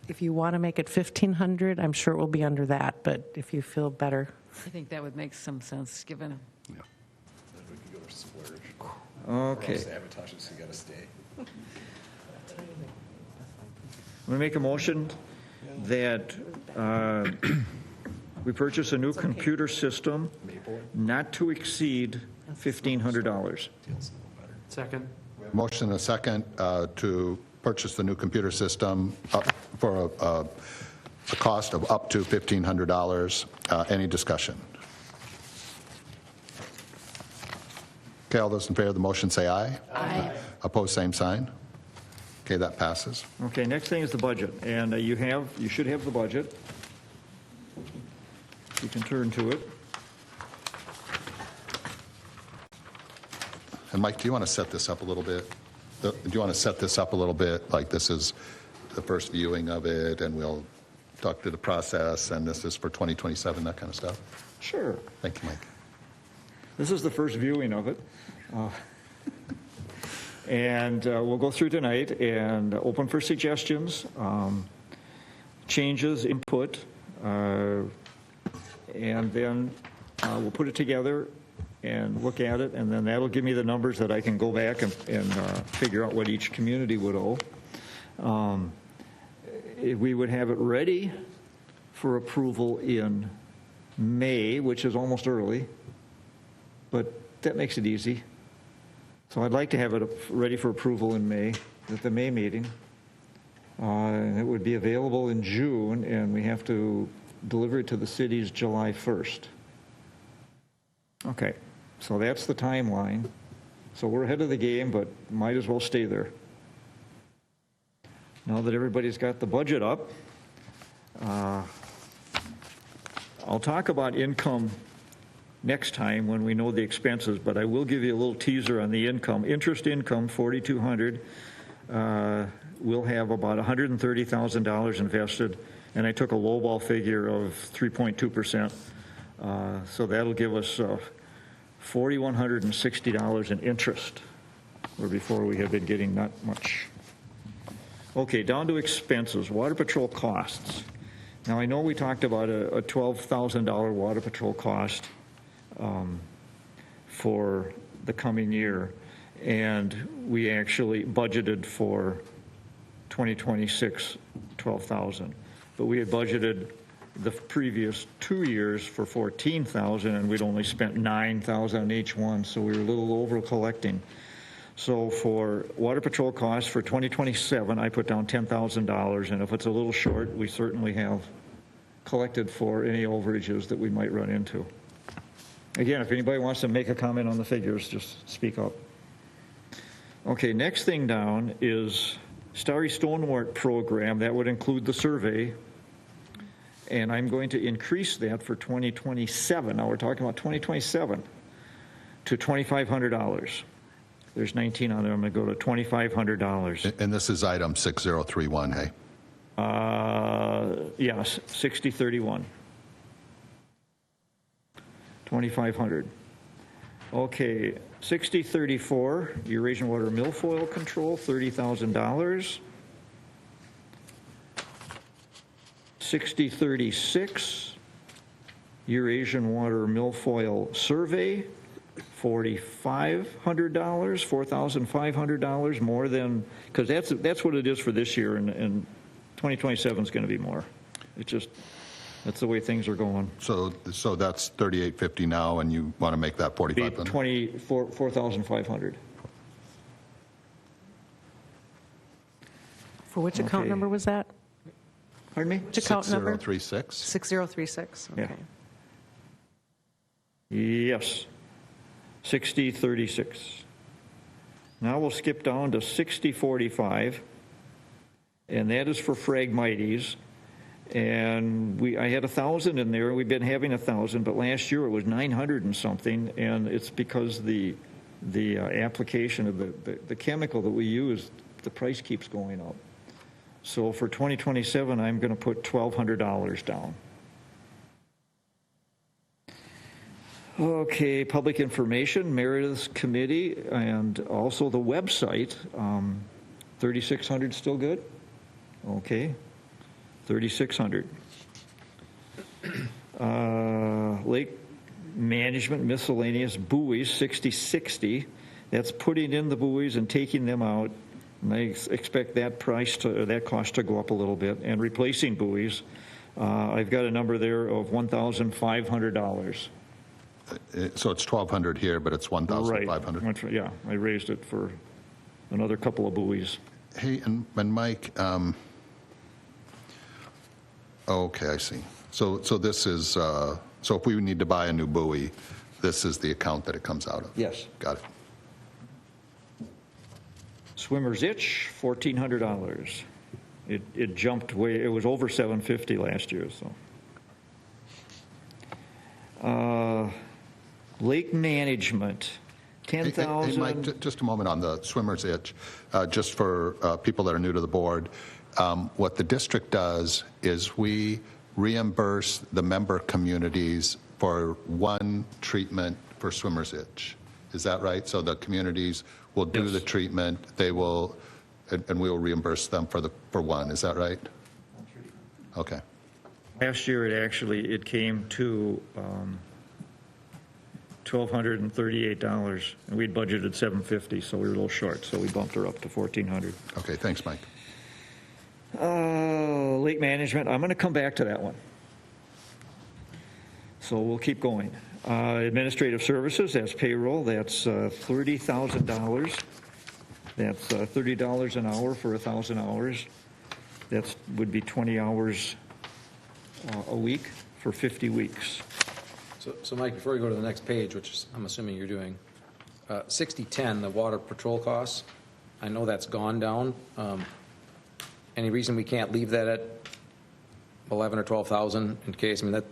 If you want to make it 1,500, I'm sure it will be under that, but if you feel better. I think that would make some sense, given, Okay. I'm going to make a motion that we purchase a new computer system not to exceed $1,500. Second? Motion and a second to purchase the new computer system for a cost of up to $1,500. Any discussion? Okay, all those in favor of the motion say aye. Aye. Opposed, same sign. Okay, that passes. Okay, next thing is the budget, and you should have the budget. You can turn to it. And Mike, do you want to set this up a little bit? Do you want to set this up a little bit, like this is the first viewing of it, and we'll talk through the process, and this is for 2027, that kind of stuff? Sure. Thank you, Mike. This is the first viewing of it. And we'll go through tonight and open for suggestions, changes, input, and then we'll put it together and look at it, and then that'll give me the numbers that I can go back and figure out what each community would owe. We would have it ready for approval in May, which is almost early, but that makes it easy. So I'd like to have it ready for approval in May, at the May meeting. And it would be available in June, and we have to deliver it to the cities July 1st. Okay, so that's the timeline. So we're ahead of the game, but might as well stay there. Now that everybody's got the budget up, I'll talk about income next time when we know the expenses, but I will give you a little teaser on the income. Interest income, $4,200. We'll have about $130,000 invested, and I took a lowball figure of 3.2%. So that'll give us $4,160 in interest, where before we had been getting not much. Okay, down to expenses, water patrol costs. Now, I know we talked about a $12,000 water patrol cost for the coming year, and we actually budgeted for 2026 $12,000. But we had budgeted the previous 2 years for $14,000, and we'd only spent $9,000 on each one, so we were a little over collecting. So for water patrol costs for 2027, I put down $10,000, and if it's a little short, we certainly have collected for any overages that we might run into. Again, if anybody wants to make a comment on the figures, just speak up. Okay, next thing down is Starry Stonewart program. That would include the survey, and I'm going to increase that for 2027. Now we're talking about 2027 to $2,500. There's 19 on there. I'm going to go to $2,500. And this is item 6031, hey? Yes, 6031. 2,500. Okay, 6034, Eurasian Water Milfoil Control, $30,000. 6036, Eurasian Water Milfoil Survey, $4,500, $4,500 more than, because that's what it is for this year, and 2027 is going to be more. It's just, that's the way things are going. So that's 3850 now, and you want to make that Be 4,500? 4,500. For which account Okay. number was that? Pardon me? Which account number? 6036? 6036, Yeah. okay. Yes, 6036. Now we'll skip down to 6045, and that is for Phragmites. And I had 1,000 in there. We've been having 1,000, but last year it was 900 and something, and it's because the application of the chemical that we use, the price keeps going up. So for 2027, I'm going to put $1,200 down. Okay, public information, Meredith's committee, and also the website. 3,600 still good? Okay, 3,600. Lake management miscellaneous buoys, 6060. That's putting in the buoys and taking them out. And I expect that cost to go up a little bit. And replacing buoys, I've got a number there of $1,500. So it's 1,200 here, but it's 1,500? Right. Yeah, I raised it for another couple of buoys. Hey, and Mike, okay, I see. So this is, so if we need to buy a new buoy, this is the account that it comes out of? Yes. Got it. Swimmer's Itch, $1,400. It jumped way, it was over $750 last year, so. Lake management, Hey, $10,000. Mike, just a moment on the swimmer's itch. Just for people that are new to the board, what the district does is we reimburse the member communities for one treatment for swimmer's itch. Is that right? So the communities will do the treatment, they will, and we will reimburse them for one. Is that right? Okay. Last year, it came to $1,238, and we'd budgeted $750, so we were a little short, so we bumped her up to $1,400. Okay, thanks, Mike. Lake management, I'm going to come back to that one. So we'll keep going. Administrative services, that's payroll, that's $30,000. That's $30 an hour for 1,000 hours. That would be 20 hours a week for 50 weeks. So Mike, before we go to the next page, which is, I'm assuming you're doing, 6010, the water patrol costs, I know that's gone down. Any reason we can't leave that at 11 or 12,000 in case? I mean, that,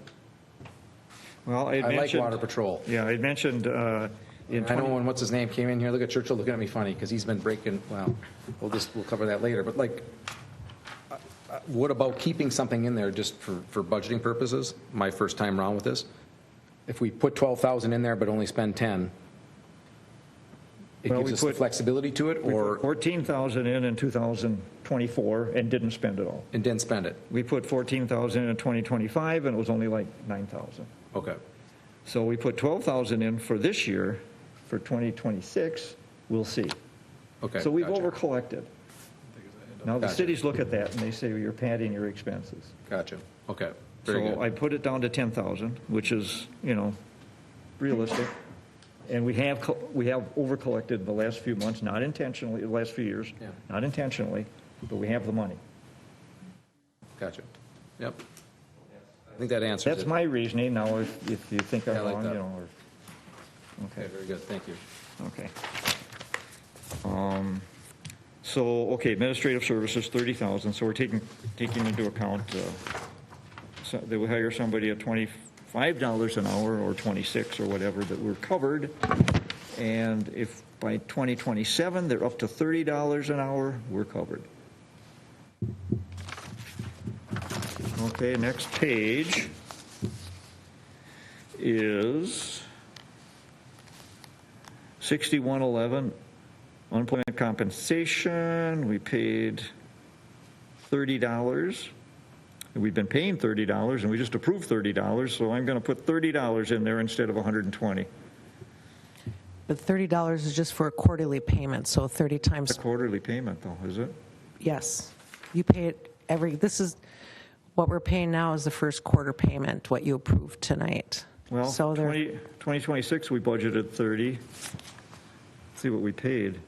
Well, I like water patrol. Yeah, I mentioned in I know 20, when what's his name came in here. Look at Churchill looking at me funny because he's been breaking. Well, we'll cover that later. But like, what about keeping something in there just for budgeting purposes? My first time around with this, if we put 12,000 in there but only spend 10, it Well, gives we us the put- flexibility to it, we or put 14,000 in 2024 and didn't spend it all. and didn't spend it. We put 14,000 in 2025 and it was only like 9,000. Okay. So we put 12,000 in for this year. For 2026, we'll see. Okay. So we've gotcha. over-collected. Now, the Gotcha. cities look at that and they say, well, you're padding your expenses. Gotcha. Okay. Very So good. I put it down to 10,000, which is, realistic. And we have over-collected the last few months, not intentionally, the last few years, Yeah. not intentionally, but we have the money. Gotcha. Yep. I think that answers That's it. my reasoning. Now, if you think I'm Yeah, I like wrong, that. Okay. Okay, very good. Thank you. Okay. So, administrative services, 30,000, so we're taking into account, so they will hire somebody at $25 an hour or 26 or whatever, that we're covered. And if by 2027, they're up to $30 an hour, we're covered. Okay, next page is 6111, unemployment compensation, we paid $30. And we've been paying $30, and we just approved $30, so I'm going to put $30 in there instead of 120. But $30 is just for a quarterly payment, so 30 times, It's a quarterly payment, though, is it? yes. You pay it this is, what we're paying now is the first quarter payment, what you approved tonight. Well, So there- 2026, we budgeted 30. See what we paid.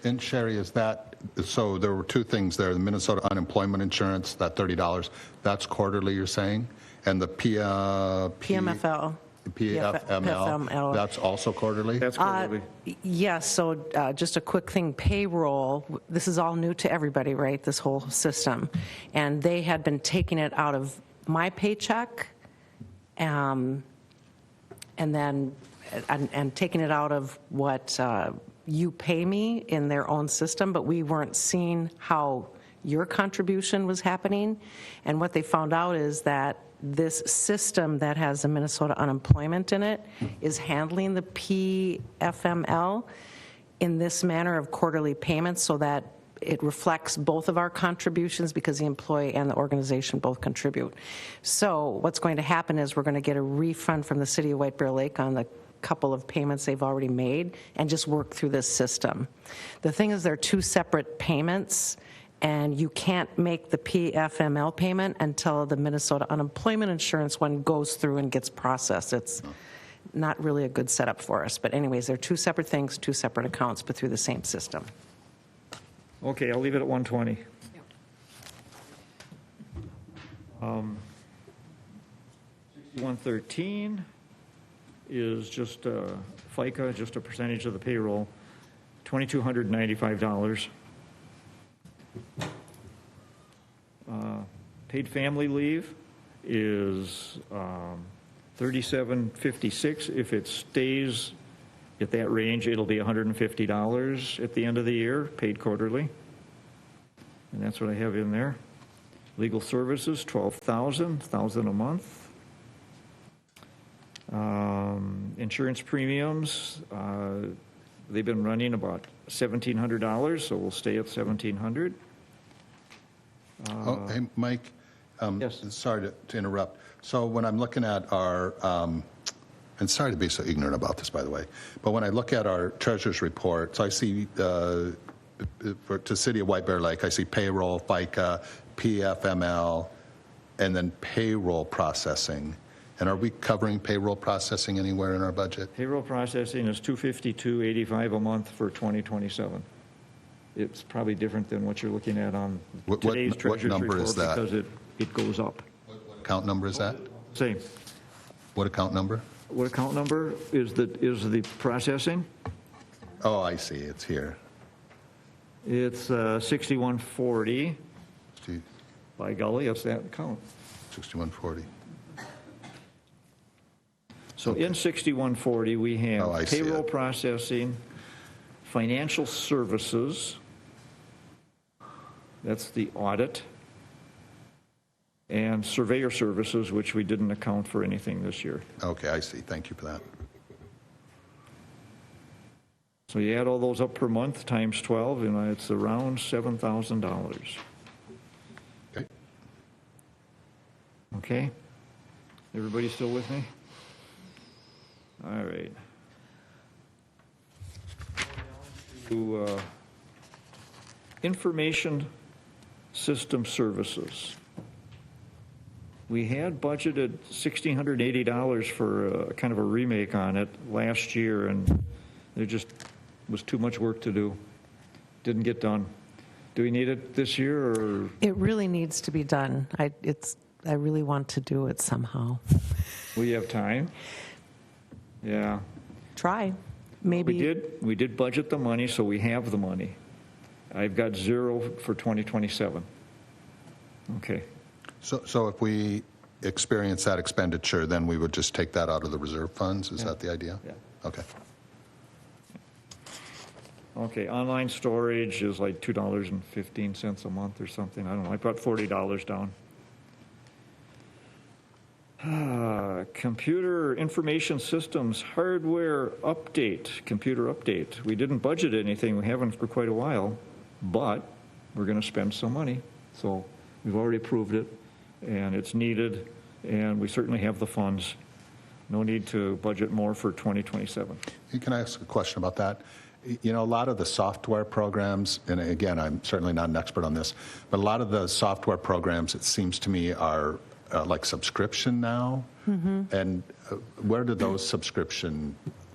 And Sherry, is that, so there were two things there, the Minnesota unemployment insurance, that $30, that's quarterly, you're saying? And the PMFL. PFML, that's also quarterly? That's quarterly. Yes, so just a quick thing, payroll, this is all new to everybody, right, this whole system. And they had been taking it out of my paycheck, and then, and taking it out of what you pay me in their own system, but we weren't seeing how your contribution was happening. And what they found out is that this system that has the Minnesota unemployment in it is handling the PFML in this manner of quarterly payments so that it reflects both of our contributions because the employee and the organization both contribute. So what's going to happen is we're going to get a refund from the city of White Bear Lake on the couple of payments they've already made and just work through this system. The thing is, they're two separate payments, and you can't make the PFML payment until the Minnesota unemployment insurance one goes through and gets processed. It's not really a good setup for us. But anyways, they're two separate things, two separate accounts, but through the same system. Okay, I'll leave it at 120. 6113 is just FICA, just a percentage of the payroll, $2,295. Paid family leave is $37.56. If it stays at that range, it'll be $150 at the end of the year, paid quarterly. And that's what I have in there. Legal services, $12,000 a month. Insurance premiums, they've been running about $1,700, so we'll stay at $1,700. Oh, hey, Mike? Yes. Sorry to interrupt. So when I'm looking at our, and sorry to be so ignorant about this, by the way, but when I look at our treasurer's report, so I see, to City of White Bear Lake, I see payroll, FICA, PFML, and then payroll processing. And are we covering payroll processing anywhere in our budget? Payroll processing is $252.85 a month for 2027. It's probably different than what you're looking at on today's what treasurer's number report is that? because it goes up. What account number is that? Same. What account number? What account number is the processing? Oh, I see, it's here. It's 6140. See, By golly, that's that account. 6140. So in 6140, we Oh, I have see payroll it. processing, financial services, that's the audit, and surveyor services, which we didn't account for anything this year. Okay, I see, thank you for that. So you add all those up per month times 12, and it's around $7,000. Okay. Okay? Everybody still with me? All right. To information system services. We had budgeted $1,680 for kind of a remake on it last year, and there just was too much work to do. Didn't get done. Do we need it this year, or? It really needs to be done. I really want to do it somehow. We have time? Yeah. Try, maybe. We did budget the money, so we have the money. I've got zero for 2027. Okay. So if we experience that expenditure, then we would just take that out of the reserve funds? Is that the idea? Yeah. Okay. Okay, online storage is like $2.15 a month or something. I don't know. I put $40 down. Computer information systems hardware update, computer update. We didn't budget anything. We haven't for quite a while, but we're going to spend some money. So We've already approved it, and it's needed, and we certainly have the funds. No need to budget more for 2027. Can I ask a question about that? You know, a lot of the software programs, and again, I'm certainly not an expert on this, but a lot of the software programs, it seems to me, are like subscription now. And where do those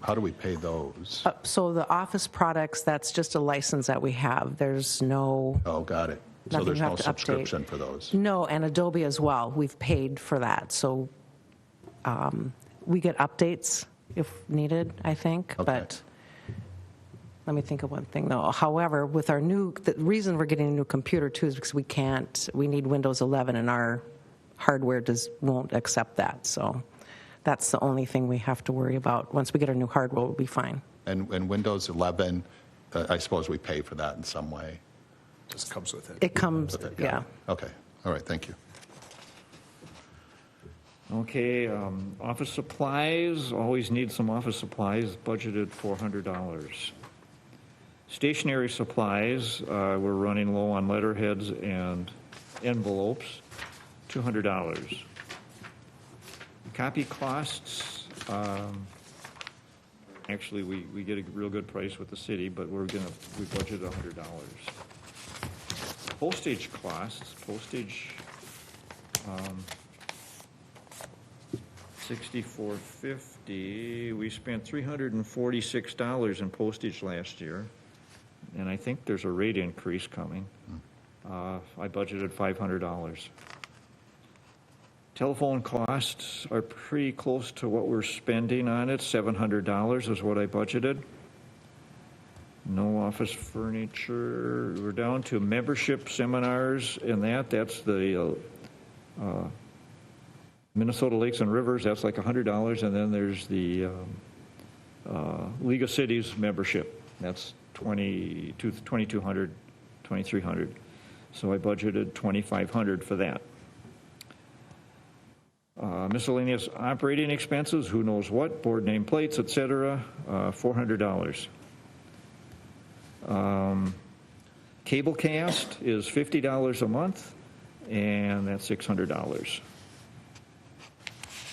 how do we pay those? So the Office products, that's just a license that we have. There's no, Oh, got it. So Nothing there's you have no to update. subscription for those? no, and Adobe as well. We've paid for that. So we get updates if needed, I think. Okay. But let me think of one thing, though. However, with the reason we're getting a new computer, too, is because we need Windows 11, and our hardware won't accept that. So that's the only thing we have to worry about. Once we get our new hardware, we'll be fine. And Windows 11, I suppose we pay for that in some way? Just comes with it. It comes, Okay, got yeah. it. Okay, all right, thank you. Okay, office supplies, always need some office supplies, budgeted $400. Stationery supplies, we're running low on letterheads and envelopes, $200. Copy costs, actually, we get a real good price with the city, but we budgeted $100. Postage costs, $64.50. We spent $346 in postage last year, and I think there's a rate increase coming. I budgeted $500. Telephone costs are pretty close to what we're spending on it. $700 is what I budgeted. No office furniture. We're down to membership seminars and that's the Minnesota Lakes and Rivers, that's like $100, and then there's the League of Cities membership. That's $2,200, $2,300. So I budgeted $2,500 for that. Miscellaneous operating expenses, who knows what, board name plates, et cetera, $400. Cablecast is $50 a month, and that's $600.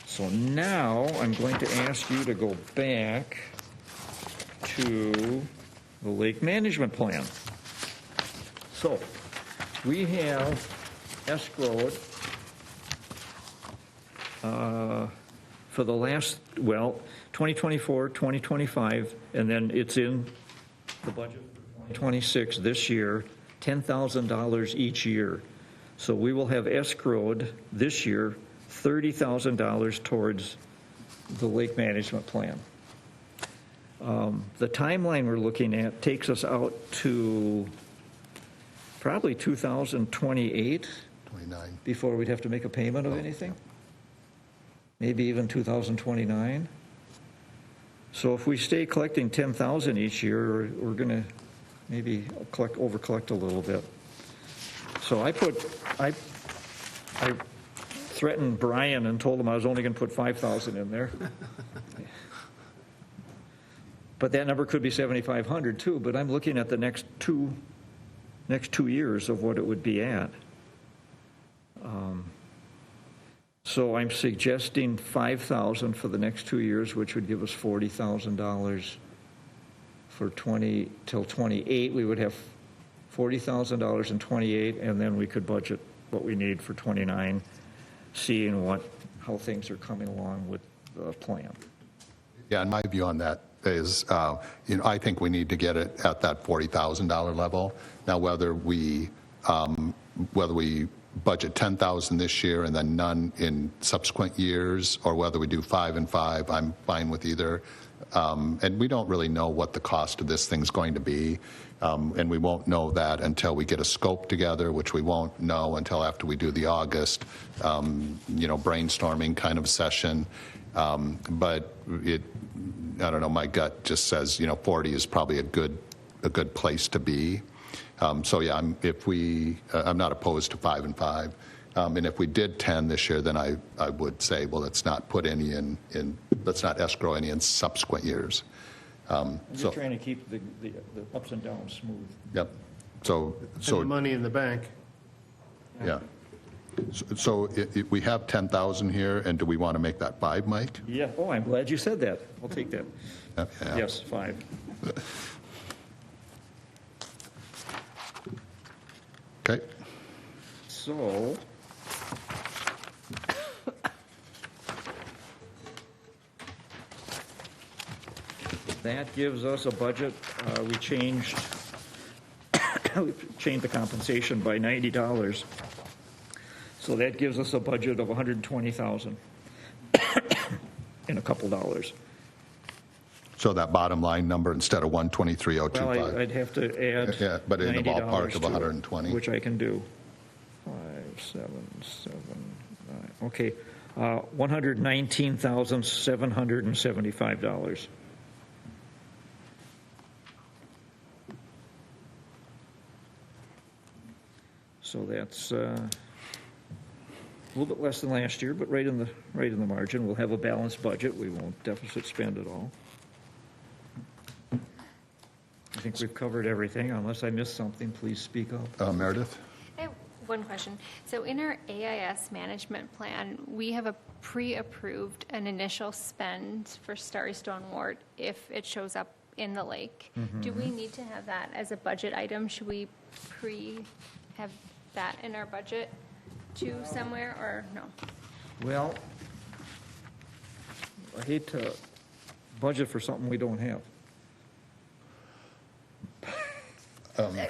So now I'm going to ask you to go back to the lake management plan. So we have escrowed for the last, 2024, 2025, and then it's in the budget for 2026 this year, $10,000 each year. So we will have escrowed this year $30,000 towards the lake management plan. The timeline we're looking at takes us out to probably 2028 29. before we'd have to make a payment of anything. Maybe even 2029. So if we stay collecting 10,000 each year, we're going to maybe over collect a little bit. So I threatened Brian and told him I was only going to put 5,000 in there. But that number could be 7,500 too, but I'm looking at the next two years of what it would be at. So I'm suggesting 5,000 for the next 2 years, which would give us $40,000 for till 28. We would have $40,000 in 28, and then we could budget what we need for 29, seeing how things are coming along with the plan. Yeah, and my view on that is, I think we need to get it at that $40,000 level. Now, whether we budget 10,000 this year and then none in subsequent years, or whether we do 5 and 5, I'm fine with either. And we don't really know what the cost of this thing's going to be, and we won't know that until we get a scope together, which we won't know until after we do the August, brainstorming kind of session. But I don't know, my gut just says, 40 is probably a good place to be. So yeah, I'm not opposed to 5 and 5. And if we did 10 this year, then I would say, well, let's not put any let's not escrow any in subsequent years. I'm just trying to keep the ups and downs smooth. Yep. So And the money in the bank. yeah. So we have 10,000 here, and do we want to make that 5, Mike? Yeah, oh, I'm glad you said that. I'll take that. Yeah. Yes, 5. Okay. So, that gives us a budget, we changed the compensation by $90. So that gives us a budget of $120,000 and a couple dollars. So that bottom line number, instead of Well, 123,025. I'd have to add Yeah, but in the $90 ballpark of to it, 120. Which I can do. 5, 7, 9, okay. $119,775. So that's a little bit less than last year, but right in the margin. We'll have a balanced budget. We won't deficit spend at all. I think we've covered everything. Unless I missed something, please speak up. Meredith? I have one question. So in our AIS management plan, we have pre-approved an initial spend for Starry Stone Ward if it shows up in the lake. Do we need to have that as a budget item? Should we have that in our budget too somewhere, or no? Well, I hate to budget for something we don't have.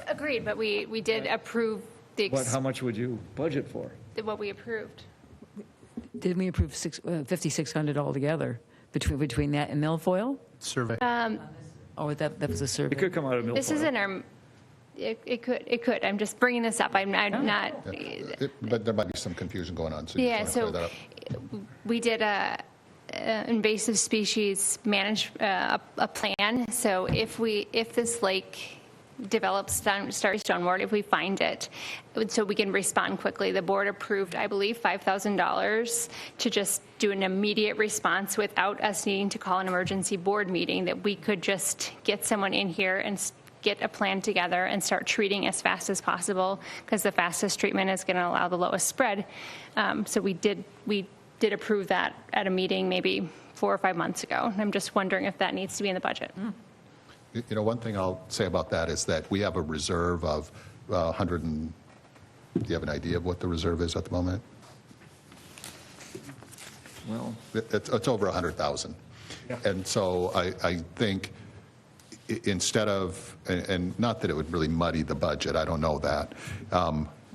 Agreed, but we did approve How much would you budget for? what we approved. Didn't we approve 5,600 altogether between that and milfoil? Survey. Oh, that was a survey. It could come out of milfoil. This isn't our, it could. I'm just bringing this up. I'm not. But there might be some confusion going on, so you Yeah, just want to so clear that up. we did a invasive species a plan. So if this lake develops Starry Stone Ward, if we find it, so we can respond quickly. The board approved, I believe, $5,000 to just do an immediate response without us needing to call an emergency board meeting, that we could just get someone in here and get a plan together and start treating as fast as possible, because the fastest treatment is going to allow the lowest spread. So we did approve that at a meeting maybe 4 or 5 months ago. I'm just wondering if that needs to be in the budget. You know, one thing I'll say about that is that we have a reserve of 100 and, do you have an idea of what the reserve is at the moment? Well, It's over 100,000. Yeah. And so I think instead of, and not that it would really muddy the budget, I don't know that,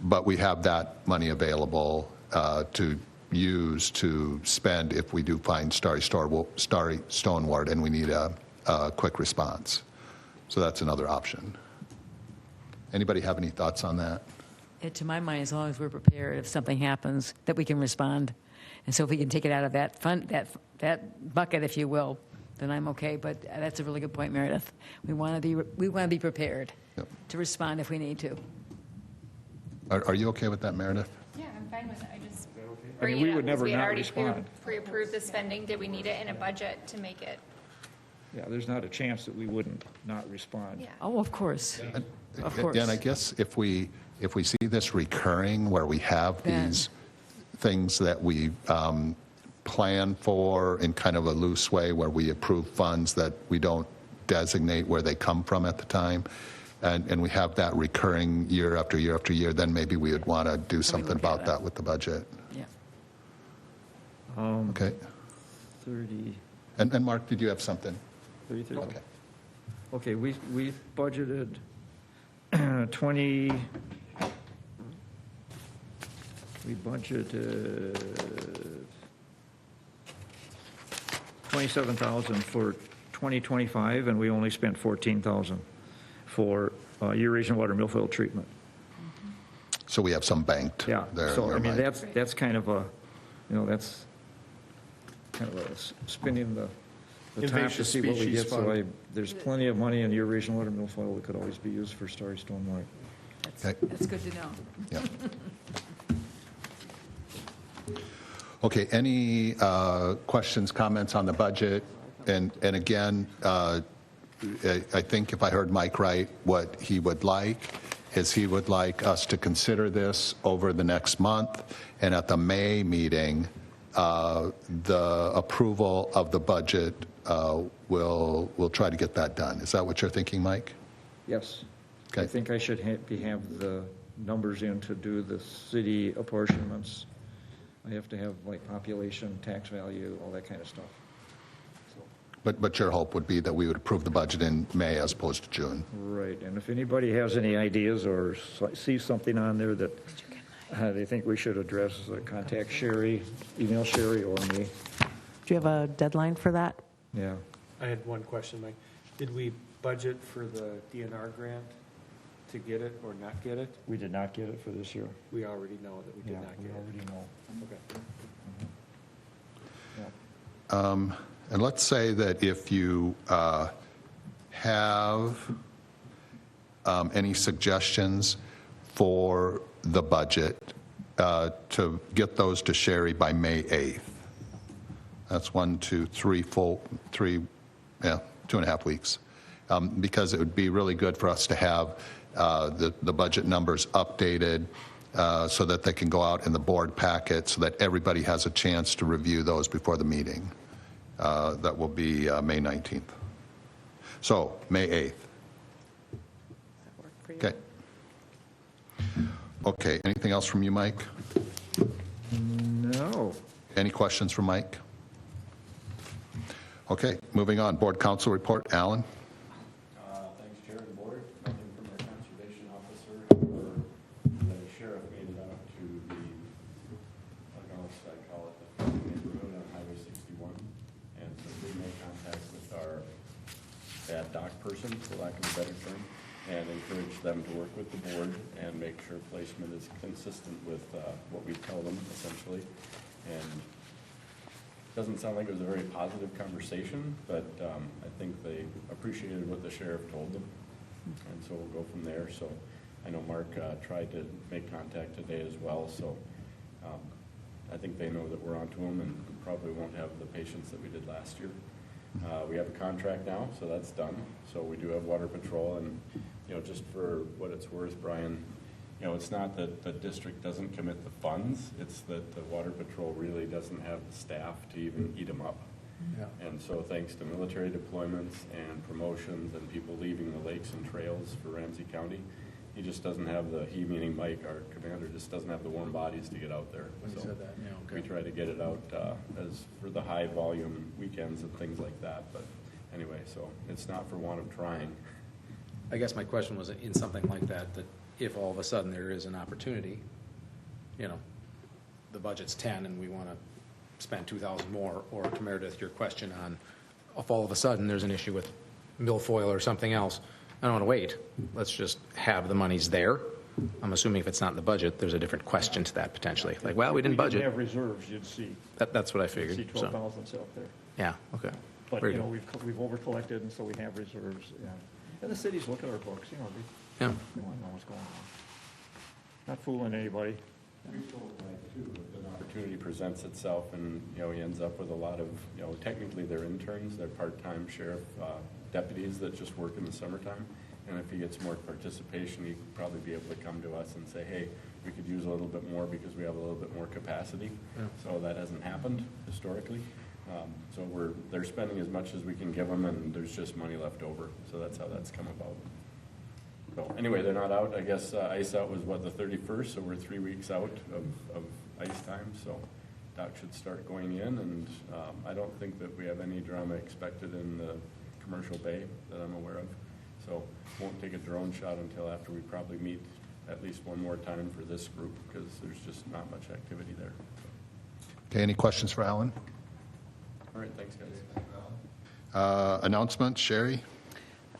but we have that money available to use to spend if we do find Starry Stone Ward and we need a quick response. So that's another option. Anybody have any thoughts on that? To my mind, as long as we're prepared, if something happens, that we can respond. And so if we can take it out of that fund, that bucket, if you will, then I'm okay. But that's a really good point, Meredith. We want to be prepared Yep. to respond if we need to. Are you okay with that, Meredith? Yeah, I'm fine with it. I just I mean, bring we it up would because never we had not already respond. pre-approved the spending. Did we need it in a budget to make it? yeah, there's not a chance that we wouldn't not respond. Yeah. Oh, of course. Of course. Yeah, and I guess if we see this recurring, where we have Then- these things that we plan for in kind of a loose way, where we approve funds that we don't designate where they come from at the time, and we have that recurring year after year after year, then maybe we would want to do something look at about it. that with the budget. Yeah. Okay? 30, And Mark, did you have something? 30. Okay. Okay, we budgeted 20, we budgeted 27,000 for 2025, and we only spent 14,000 for Eurasian water milfoil treatment. So we have some banked Yeah, there. in so your I mean, mind. that's kind of a, that's kind of a spinning the top to Invasive see what we species get. So fund. there's plenty of money in Eurasian water milfoil that could always be used for Starry Stone Ward. Okay. That's good to know. Yeah. Okay, any questions, comments on the budget? And again, I think if I heard Mike right, what he would like is he would like us to consider this over the next month, and at the May meeting, the approval of the budget, we'll try to get that done. Is that what you're thinking, Mike? Yes. Okay. I think I should have the numbers in to do the city apportionments. I have to have like population, tax value, all that kind of stuff. But your hope would be that we would approve the budget in May as opposed to June? Right, and if anybody has any ideas or sees something on there that they think we should address, contact Sherry, email Sherry or me. Do you have a deadline for that? Yeah. I had one question, Mike. Did we budget for the DNR grant to get it or not get it? We did not get it for this year. We already know that we did not We get already know. it. Okay. Yeah. And let's say that if you have any suggestions for the budget, to get those to Sherry by May 8th. That's 2.5 weeks. Because it would be really good for us to have the budget numbers updated so that they can go out in the board packet so that everybody has a chance to review those before the meeting. That will be May 19th. So, May 8th. Okay. Okay, anything else from you, Mike? No. Any questions from Mike? Okay, moving on. Board council report, Alan? Thanks, Chair and Board. Nothing from our conservation officer or the sheriff made it out to the, I call it the neighborhood on Highway 61. And so we made contact with our bad dock person, for lack of a better term, and encourage them to work with the board and make sure placement is consistent with what we tell them, essentially. And it doesn't sound like it was a very positive conversation, but I think they appreciated what the sheriff told them. And so we'll go from there. So I know Mark tried to make contact today as well, so I think they know that we're onto them and probably won't have the patience that we did last year. We have a contract now, so that's done. So we do have water patrol, and just for what it's worth, Brian, it's not that the district doesn't commit the funds, it's that the water patrol really doesn't have the staff to even eat them up. Yeah. And so thanks to military deployments and promotions and people leaving the lakes and trails for Ramsey County, he just doesn't have he meaning Mike, our commander, just doesn't have the warm bodies to get out there. When you So said that, yeah, okay. we try to get it out as for the high volume weekends and things like that. But anyway, so it's not for want of trying. I guess my question was in something like that, that if all of a sudden there is an opportunity, the budget's 10 and we want to spend 2,000 more, or to Meredith, your question on if all of a sudden there's an issue with milfoil or something else, I don't want to wait. Let's just have the monies there. I'm assuming if it's not in the budget, there's a different question to that potentially. Like, well, we didn't budget. If we didn't have reserves, you'd see. That's what I You'd figured. see So, 12,000 up there. yeah, okay. But, Very good. we've over-collected, and so we have reserves, yeah. And the cities look at our books, Yeah. they want to know what's going on. Not fooling anybody. We told Mike too, if an opportunity presents itself and, he ends up with a lot of, technically they're interns, they're part-time sheriff deputies that just work in the summertime. And if he gets more participation, he'd probably be able to come to us and say, hey, we could use a little bit more because we have a little bit more capacity. Yeah. So that hasn't happened historically. So they're spending as much as we can give them, and there's just money left over. So that's how that's come about. So anyway, they're not out. I guess ice out was the 31st, so we're 3 weeks out of ice time. So dock should start going in, and I don't think that we have any drama expected in the commercial bay that I'm aware of. So won't take a drone shot until after we probably meet at least one more time for this group, because there's just not much activity there. Okay, any questions for Alan? All right, thanks, guys. Announcements, Sherry?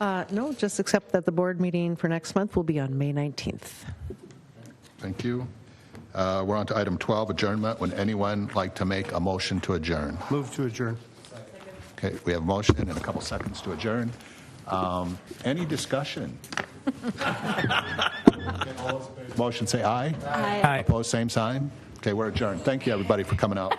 No, just accept that the board meeting for next month will be on May 19th. Thank you. We're on to item 12, adjournment. Would anyone like to make a motion to adjourn? Move to adjourn. Okay, we have a motion and a couple seconds to adjourn. Any discussion? Motion, say aye. Aye. Opposed, same sign. Okay, we're adjourned. Thank you, everybody, for coming out.